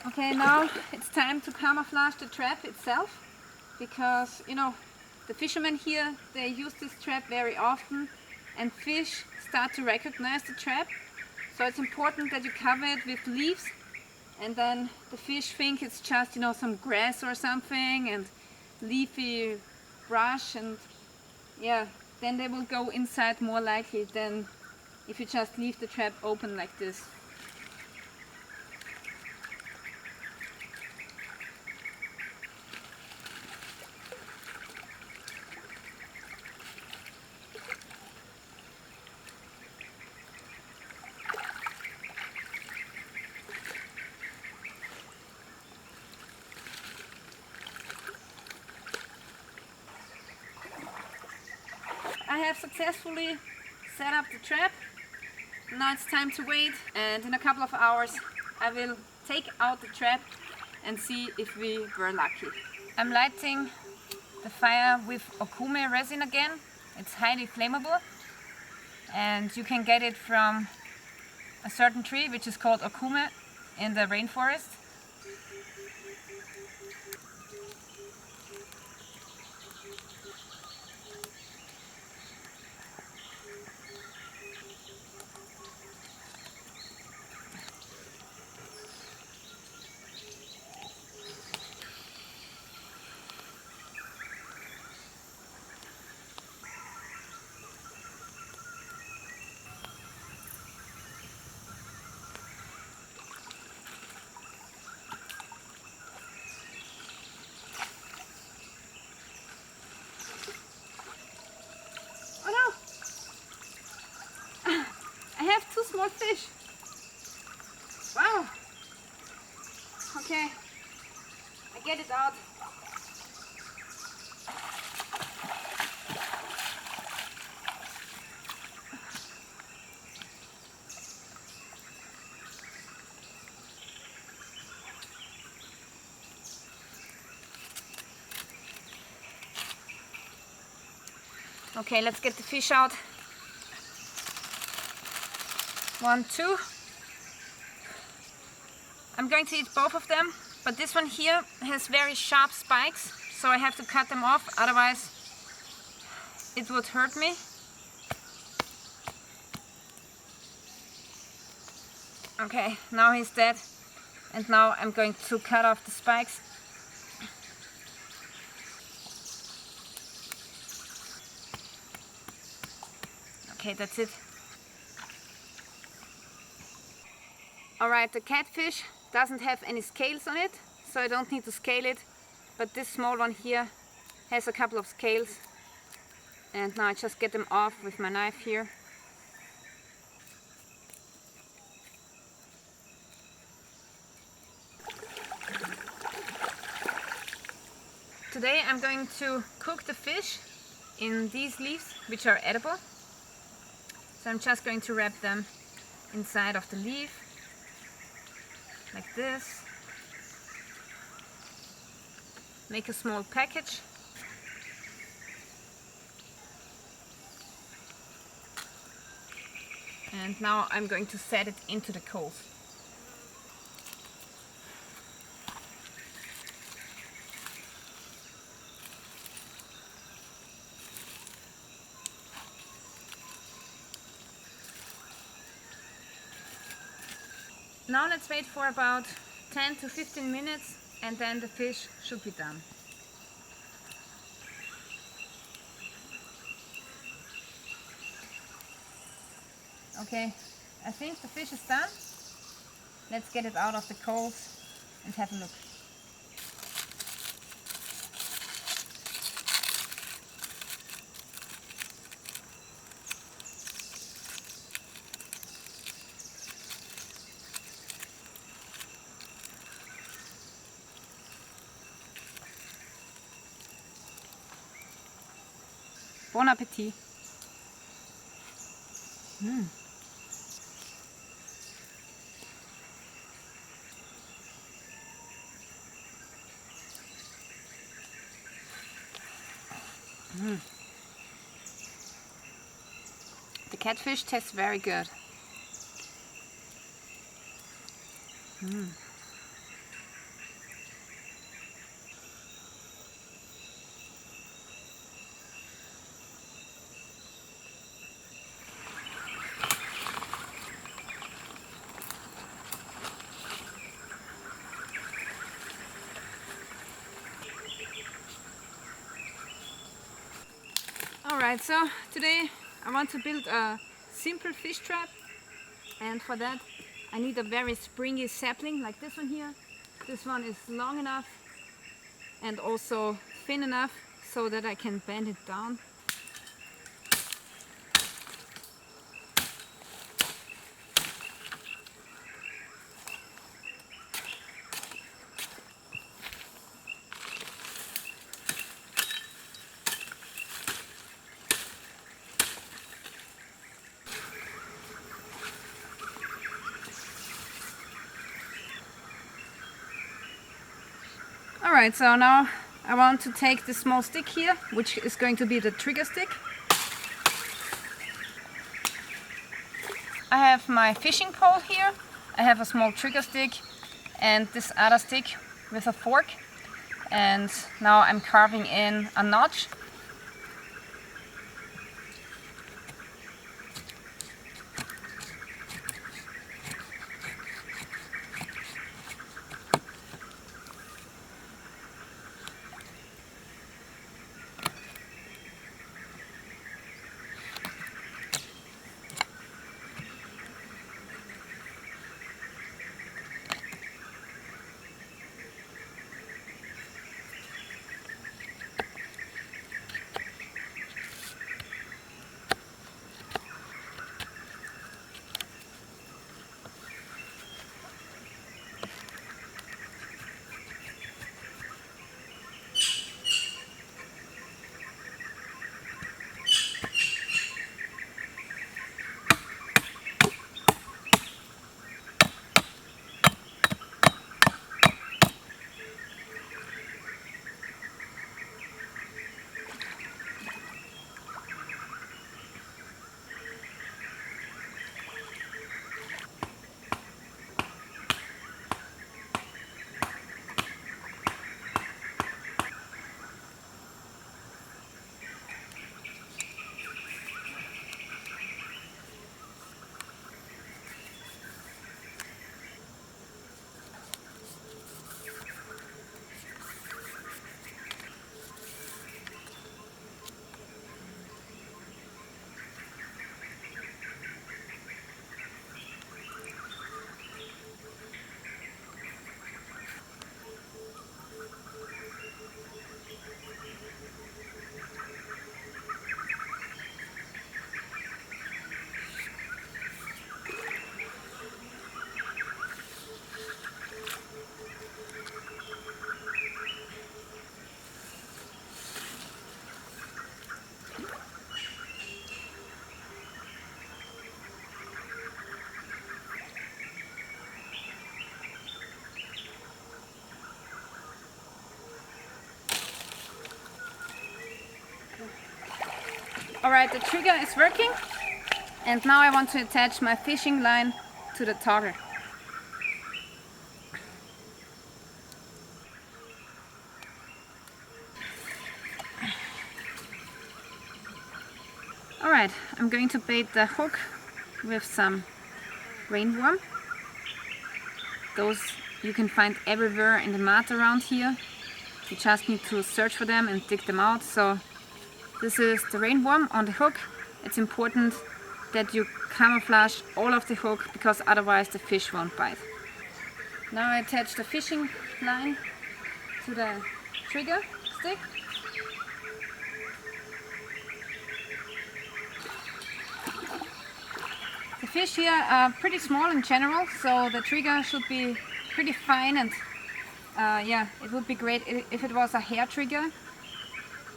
Okay, now it's time to camouflage the trap itself, because you know the fishermen here, they use this trap very often and fish start to recognize the trap, so it's important that you cover it with leaves, and then the fish think it's just, you know, some grass or something and leafy brush, and yeah, then they will go inside more likely than if you just leave the trap open like this. I have successfully set up the trap. Now it's time to wait, and in a couple of hours I will take out the trap and see if we were lucky. I'm lighting the fire with okume resin again. It's highly flammable and you can get it from a certain tree which is called okume in the rainforest. Small fish. Wow. Okay, I get it out. Okay, let's get the fish out. 1, 2. I'm going to eat both of them, but this one here has very sharp spikes, so I have to cut them off, otherwise it would hurt me. Okay, now he's dead, and now I'm going to cut off the spikes. Okay, that's it. Alright, the catfish doesn't have any scales on it, so I don't need to scale it, but this small one here has a couple of scales, and now I just get them off with my knife here. Today I'm going to cook the fish in these leaves, which are edible. So I'm just going to wrap them inside of the leaf, like this. Make a small package. And now I'm going to set it into the coals. Now let's wait for about 10 to 15 minutes and then the fish should be done. Okay, I think the fish is done. Let's get it out of the coals and have a look. Bon appetit. The catfish tastes very good. Alright, so today I want to build a simple fish trap, and for that I need a very springy sapling like this one here. This one is long enough and also thin enough so that I can bend it down. Alright, so now I want to take the small stick here, which is going to be the trigger stick. I have my fishing pole here, I have a small trigger stick and this other stick with a fork, and now I'm carving in a notch. Alright, the trigger is working, and now I want to attach my fishing line to the toggle. Alright, I'm going to bait the hook with some rainworm. Those you can find everywhere in the mud around here. You just need to search for them and dig them out. So this is the rainworm on the hook. It's important that you camouflage all of the hook, because otherwise the fish won't bite. Now I attach the fishing line to the trigger stick. The fish here are pretty small in general, so the trigger should be pretty fine, and yeah, it would be great if it was a hair trigger,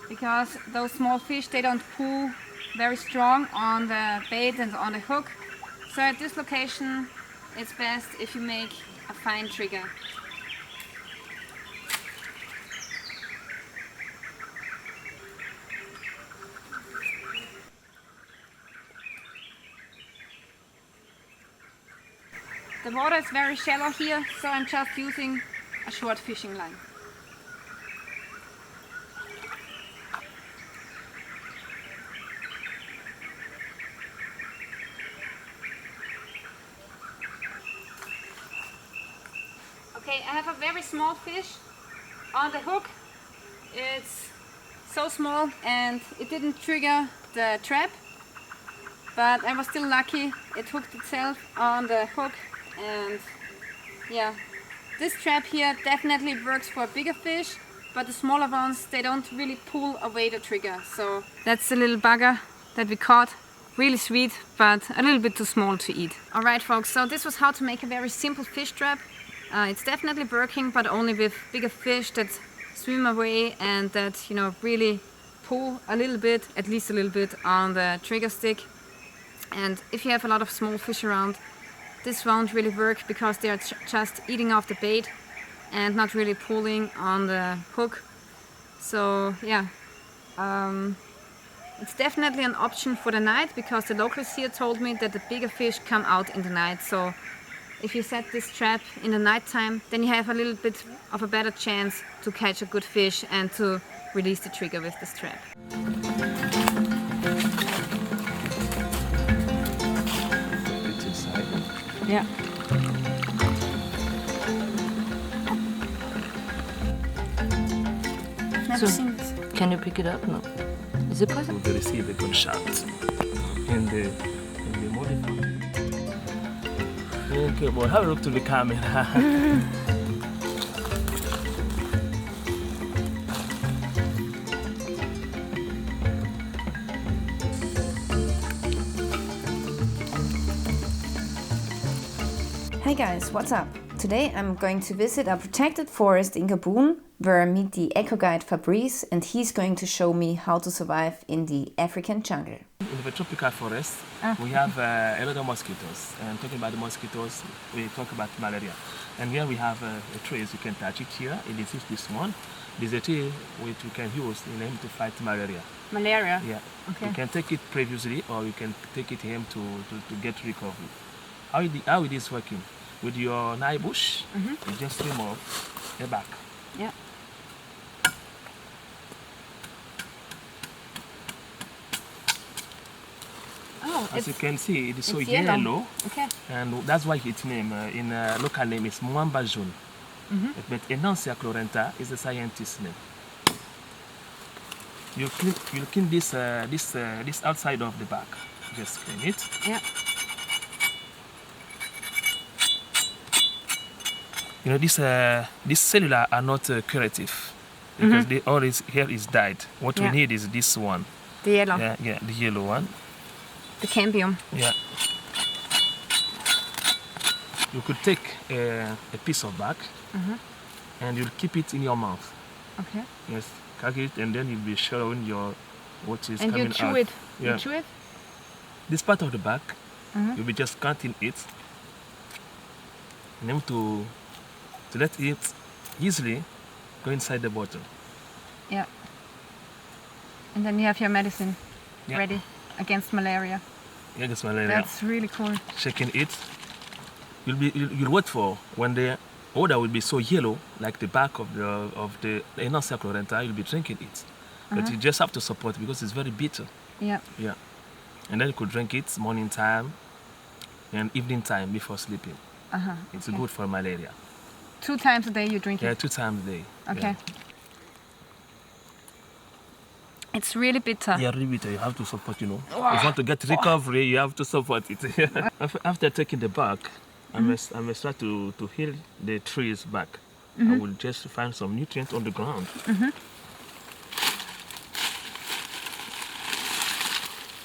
because those small fish, they don't pull very strong on the bait and on the hook. So at this location it's best if you make a fine trigger. The water is very shallow here, so I'm just using a short fishing line. Okay, I have a very small fish on the hook. It's so small and it didn't trigger the trap, but I was still lucky. It hooked itself on the hook, and yeah, this trap here definitely works for bigger fish, but the smaller ones, they don't really pull away the trigger. So that's the little bugger that we caught. Really sweet, but a little bit too small to eat. Alright folks, so this was how to make a very simple fish trap. It's definitely working, but only with bigger fish that swim away and that, you know, really pull a little bit, at least a little bit, on the trigger stick. And if you have a lot of small fish around, this won't really work, because they are just eating off the bait and not really pulling on the hook. So yeah, it's definitely an option for the night, because the locals here told me that the bigger fish come out in the night. So if you set this trap in the night time, then you have a little bit of a better chance to catch a good fish and to release the trigger with this trap. It's inside. Yeah. Never seen this. Can you pick it up? No. Is it possible? To receive a gunshot in the modifier. Okay, boy, have a look to the camera. Hi guys, what's up? Today I'm going to visit a protected forest in Gabon, where I meet the eco guide Fabrice, and he's going to show me how to survive in the African jungle. In the tropical forest, we have a lot of mosquitoes. And talking about the mosquitoes, we talk about malaria. And here we have a tree, as you can touch it here. It is this one. This is a tree which we can use in aim to fight malaria. Malaria? Yeah. Okay. You can take it previously, or you can take it home to get recovery. How it is working? With your knife bush, you just remove the back. Yeah. Oh, As you can see, it is so it's yellow. Okay. And that's why its name, in local name, is Mwamba jaune. But Enancia chlorenta is the scientist name. You clean this outside of the back. Just clean it. Yeah. You know, these cellular are not curative, because all is here is dyed. What we need is this one. The yellow. Yeah, the yellow one. The cambium. Yeah. You could take a piece of bark and you'll keep it in your mouth. Okay. Yes, crack it, and then you'll be showing your what is and coming you chew out. it. Yeah. You chew it? This part of the bark, you'll be just cutting it, and then to let it easily go inside the bottle. Yeah. And then you have your medicine ready against malaria. Yeah, against malaria. That's really cool. Shaking it. You'll wait for when the odor will be so yellow, like the back of the Enancia chlorenta. You'll be drinking it, but you just have to support it because it's very bitter. Yeah. Yeah. And then you could drink it morning time and evening time before sleeping. It's good for malaria. 2 times a day you drink Yeah, it? 2 times a day. Okay. Yeah. It's really bitter. Yeah, really bitter. You have to support, you know. If you want to get recovery, you have to support it. After taking the bark, I may start to heal the trees back. I will just find some nutrients on the ground.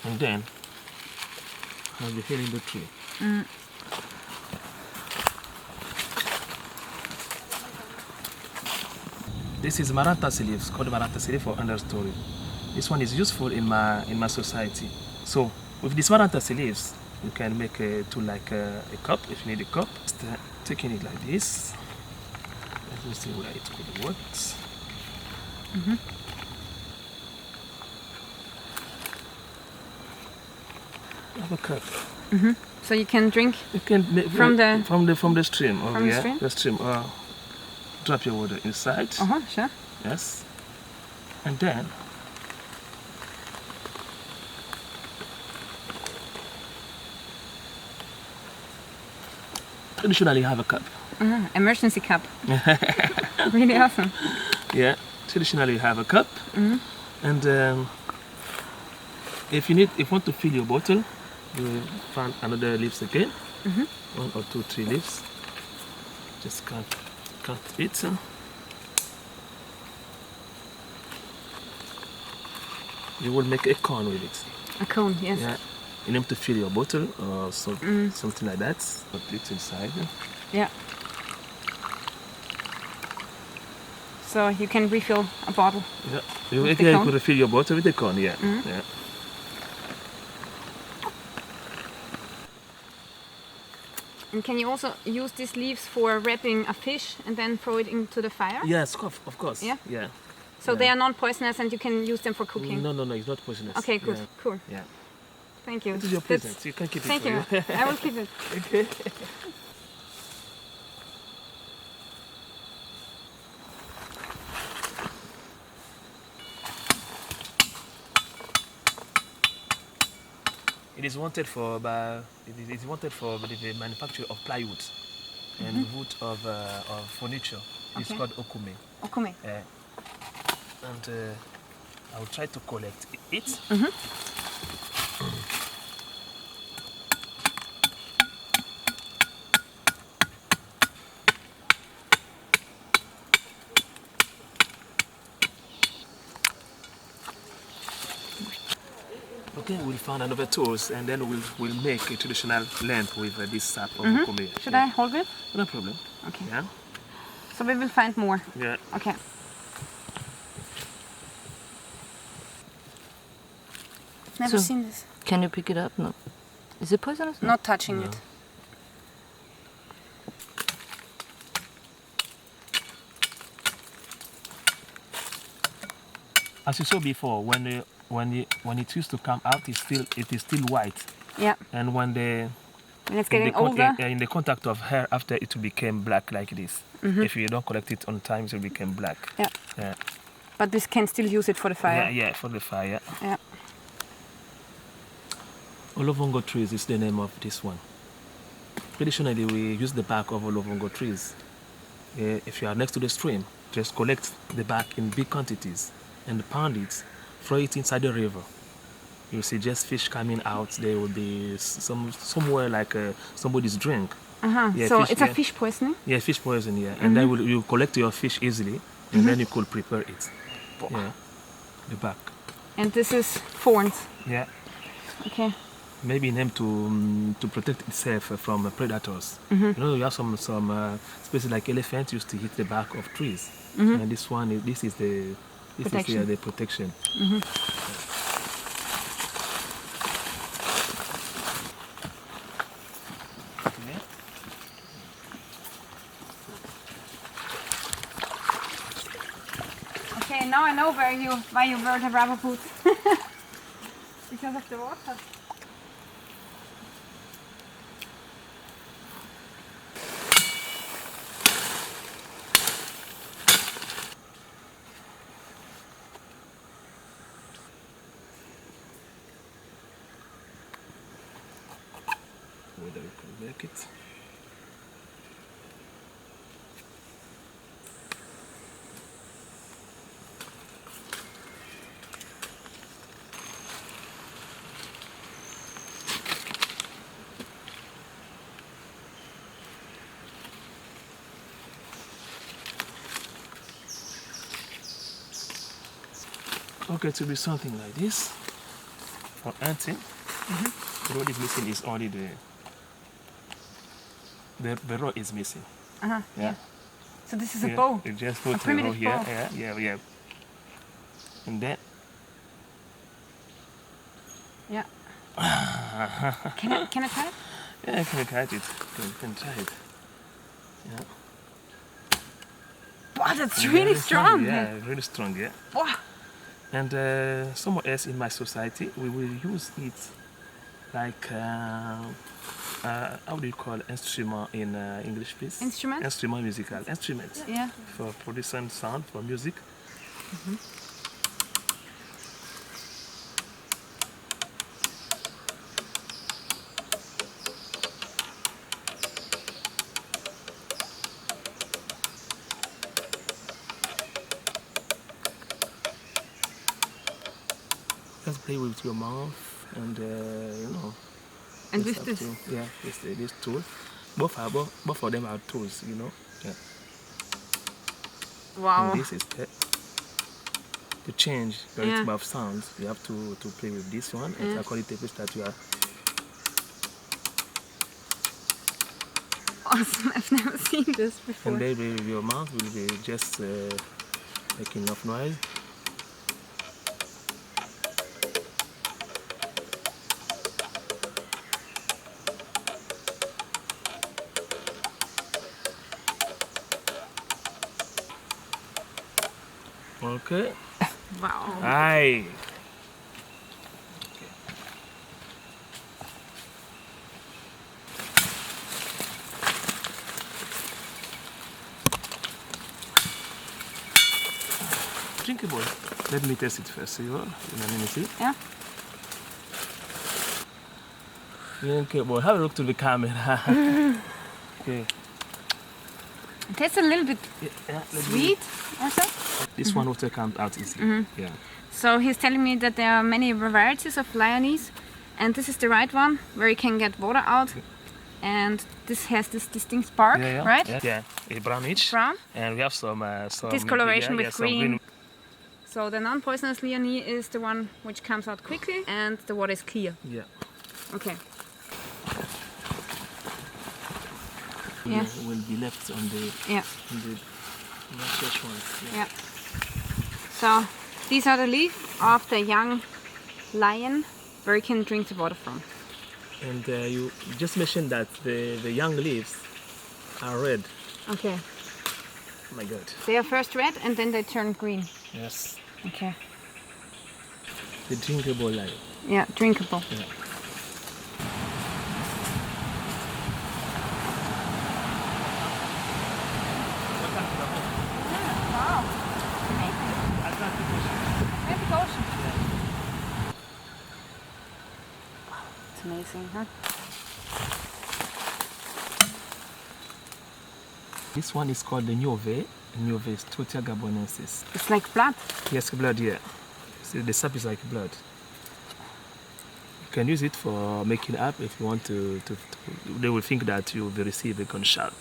And then I'll be healing the tree. This is Marantasi leaves, called Marantasi leaf for understory. This one is useful in my society. So with this Marantasi leaves, you can make a cup if you need a cup. Just taking it like this. Let me see where it could work. Have a cup. So you can drink You can from the stream. Oh, from the yeah, stream? the stream. Drop your water inside. Sure. Yes. And then traditionally you have a cup. Emergency cup. Really awesome. Yeah. Traditionally you have a cup. And if you want to fill your bottle, you find another leaves again. 1 or 2, 3 leaves. Just cut it. You will make a cone with it. A cone, yes. Yeah. You need to fill your bottle or something like that. Put it inside. Yeah. So you can refill a bottle. Yeah. You With the can cone? refill your bottle with the cone. Yeah. Yeah. And can you also use these leaves for wrapping a fish and then throw it into the fire? Yes, of course. Yeah? Yeah. So they are non-poisonous and you can use them for cooking? No, it's not poisonous. Okay, good. Yeah. Cool. Yeah. Thank you. It is your That's- present. You can keep it Thank for you. I will keep it. Okay. It is wanted for the manufacture of plywood and wood of furniture. It's Okay. called okume. Okume. And I will try to collect it. Okay, we'll find another tools and then we'll make a traditional lamp with this sap of okume. Should I hold it? No problem. Okay. Yeah. So we will find more. Yeah. Okay. Never So- seen this. Can you pick it up? No. Is it poisonous? Not touching No. it. As you saw before, when it used to come out, it is still white, Yeah. and when When it's getting older. in the contact of hair, after it will become black like this. If you don't collect it on time, it will become black. Yeah. Yeah. But we can still use it for the fire. Yeah, for the fire. Yeah. Olobongo trees is the name of this one. Traditionally, we use the bark of olobongo trees. If you are next to the stream, just collect the bark in big quantities and pound it, throw it inside the river. You see just fish coming out. There will be somewhere like somebody's drink. Yeah, So fish, it's yeah. a fish poisoning? Yeah, fish poison, yeah. And then you collect your fish easily, and then you could prepare it. Yeah, the bark. And this is thorns. Yeah, Okay. maybe named to protect itself from predators. You know, you have some species like elephants used to hit the bark of trees, and this is the Protection. the protection. Okay. Okay, now I know why you wear the rubber boots. Because of the water. Whether we can make it. Okay, to be something like this for hunting. What is missing is only the rod is missing. Yeah. So this is a bow. You just put the primitive row here. bow. Yeah. And then. Yeah. Can I try it? Yeah, I can catch it. You can try it. Yeah. Wow, that's really strong. Yeah, really strong. Yeah. Wow. And somewhere else in my society, we will use it like how do you call instrument in English, please? Instrument? Instrument, musical instrument. Yeah. For producing sound for music. Just play with your mouth and you know. And just with have this. to- yeah, this tool. Both of them are tools, you know. Yeah. Wow. And this is to change the Yeah. rhythm of sounds. You have to play with this one and according to the pitch that you are. Awesome. I've never seen this before. And then your mouth will be just making enough noise. Okay. Wow. Aye. Drinkable. Let me test it first. See what? Let me see. Yeah. Drinkable. Have a look to the camera. Okay. It tastes a little bit Yeah, let me- sweet also. This one water comes out easy. Yeah. So he's telling me that there are many varieties of Lyonese, and this is the right one where you can get water out. And this has this distinct spark, right? Yeah. A brownish. Brown. And we have some Discoloration with some green. So the non-poisonous Lyonese is the one which comes out quickly, and the water is clear. Yeah. Okay. Yeah. Will be left on the Yeah. fresh one. Yeah. So these are the leaves of the young lion where you can drink the water from. And you just mentioned that the young leaves are red. Okay. Oh my God. They are first red and then they turn green. Yes. Okay. The drinkable lion. Yeah, drinkable. Yeah. Wow. Atlantic Ocean. It's amazing, huh? This one is called the Niove. Niove is Totia Gabonensis. It's like blood. Yes, blood, yeah. See, the sap is like blood. You can use it for making up if you want to they will think that you will receive a gunshot.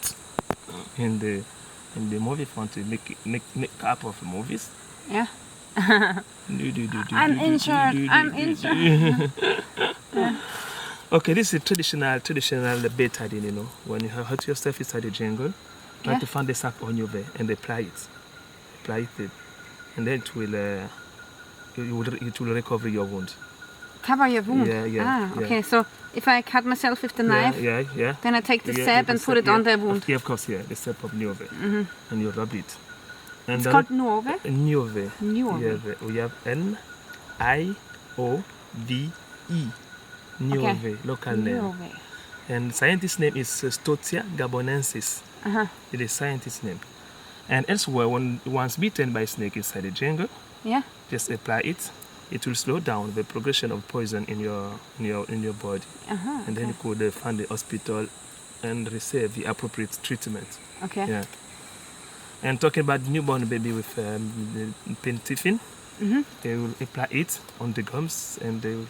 In the movie, if you want to make up of movies. Yeah. I'm injured. I'm injured. Okay, this is traditional betadine, you know. When you hurt yourself inside the jungle, you have to find the sap on your bed and apply it. And then it will recover your wound. Cover your wound. Yeah. Okay. So if I cut myself with the knife, Yeah. then I take the Yeah, sap the and put sap, it on the wound. Yeah, of course, yeah. The sap of Niove. And you rub it. And It's called Nuove. Niove. Nuove. We have Niove. Niove, local name. Nuove. And scientist name is Stotia gabonensis. It is scientist name. And elsewhere, when once bitten by a snake inside the jungle, Yeah. just apply it. It will slow down the progression of poison in your body, and then you could find the hospital and receive the appropriate treatment. Okay. Yeah. And talking about newborn baby with pentifin, they will apply it on the gums and they will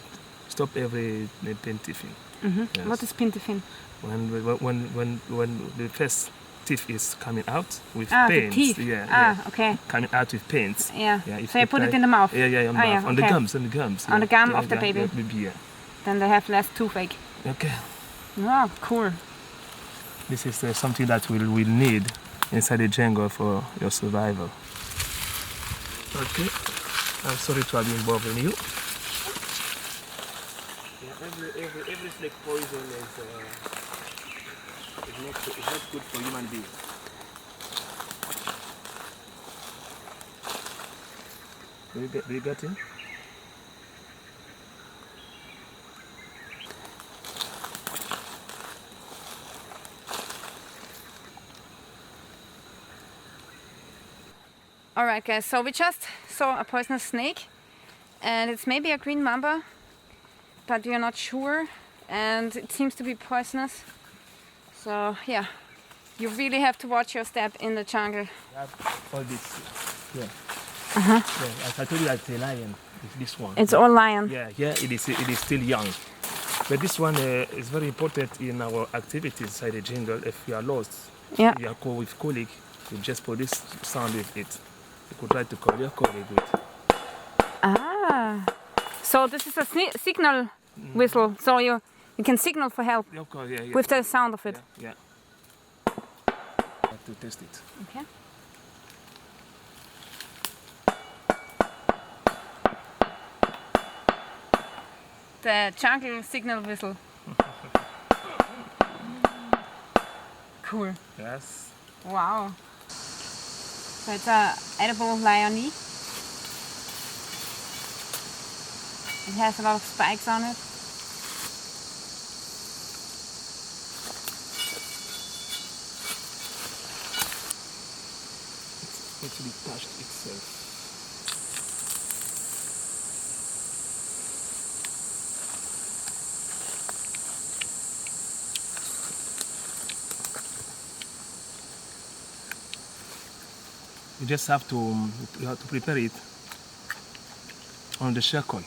stop every pentifin. Yes. What is Pintefin? When the first teeth is coming out with The pains. teeth. Yeah, Okay. coming out with pains. Yeah. if So you put it in the mouth. Yeah, on, yeah, on the okay. gums, on the gums. On the yeah. gum of the baby. Yeah. Then they have less toothache. Okay. Wow, cool. This is something that we'll need inside the jungle for your survival. Okay. I'm sorry to have been bothering you. Yeah, every snake poison is not good for human beings. Do you get him? Alright guys, so we just saw a poisonous snake and it's maybe a green mamba, but we are not sure, and it seems to be poisonous. So yeah, you really have to watch your step in the jungle. All this, yeah. Yeah, as I told you, it's a lion. It's this one. It's all lion. Yeah, it is still young. But this one is very important in our activities inside the jungle. If we are lost, Yeah. you are called with colleague, you just put this sound with it. You could try to call your colleague with. So this is a signal whistle, so you can signal for help Of course, yeah. with the sound of it. Yeah. I have to test it. Okay. The jungle signal whistle. Cool. Yes. Wow. So it's a edible lion. It has a lot of spikes on it. It's actually touched itself. You just have to prepare it on the charcoal.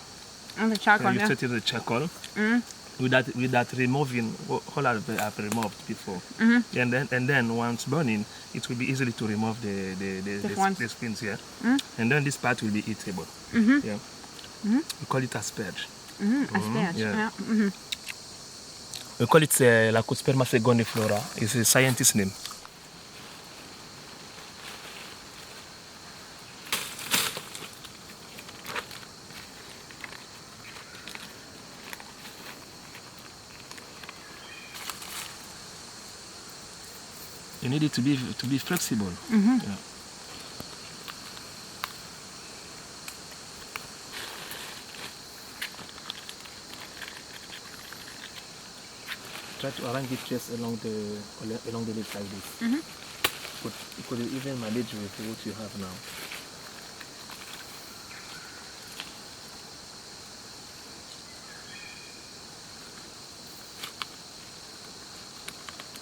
On the charcoal, You yeah. set it in the charcoal with that removing all I've removed before, and then once burning, it will be easily to remove the skins here, and then this part will be eatable. Yeah, we call it asperge. Asperge, yeah. yeah. We call it Lacosperma segoniflora. It's a scientist name. You need it to be flexible. Yeah. Try to arrange it just along the leaves like this. You could even manage with what you have now.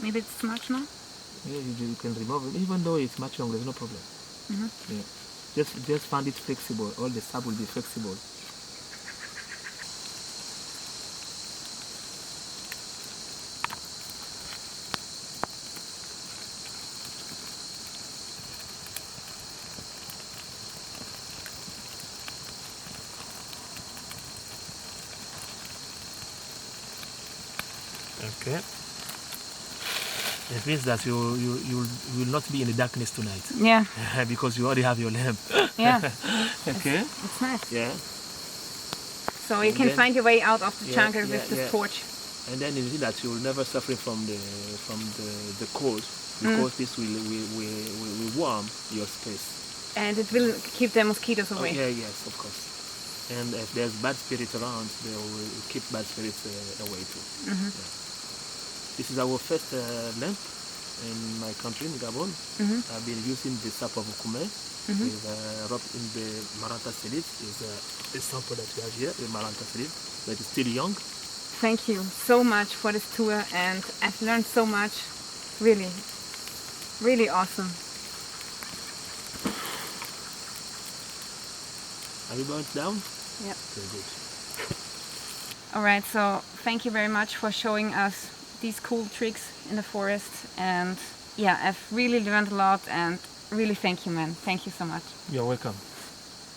Maybe it's too much now? Yeah, you can remove it, even though it's much longer. There's no problem. Yeah. Just find it flexible. All the sap will be flexible. Okay. It means that you will not be in the darkness tonight. Yeah. Because you already have your lamp. Yeah. Okay. It's nice. Yeah. So you can find your way out of the jungle with this torch. And then you see that you will never suffer from the cold, because this will warm your space. And it will keep the mosquitoes away. Yeah, yes, of course. And if there's bad spirits around, they will keep bad spirits away too. Yeah. This is our first lamp in my country, in Gabon. I've been using the sap of okume with rubbed in the maranta seed. Is a sample that we have here, the maranta seed, that is still young. Thank you so much for this tour, and I've learned so much. Really, really awesome. Have you burnt down? Yep. Very good. Alright, so thank you very much for showing us these cool tricks in the forest, and yeah, I've really learned a lot, and really thank you, man. Thank you so much. You're welcome.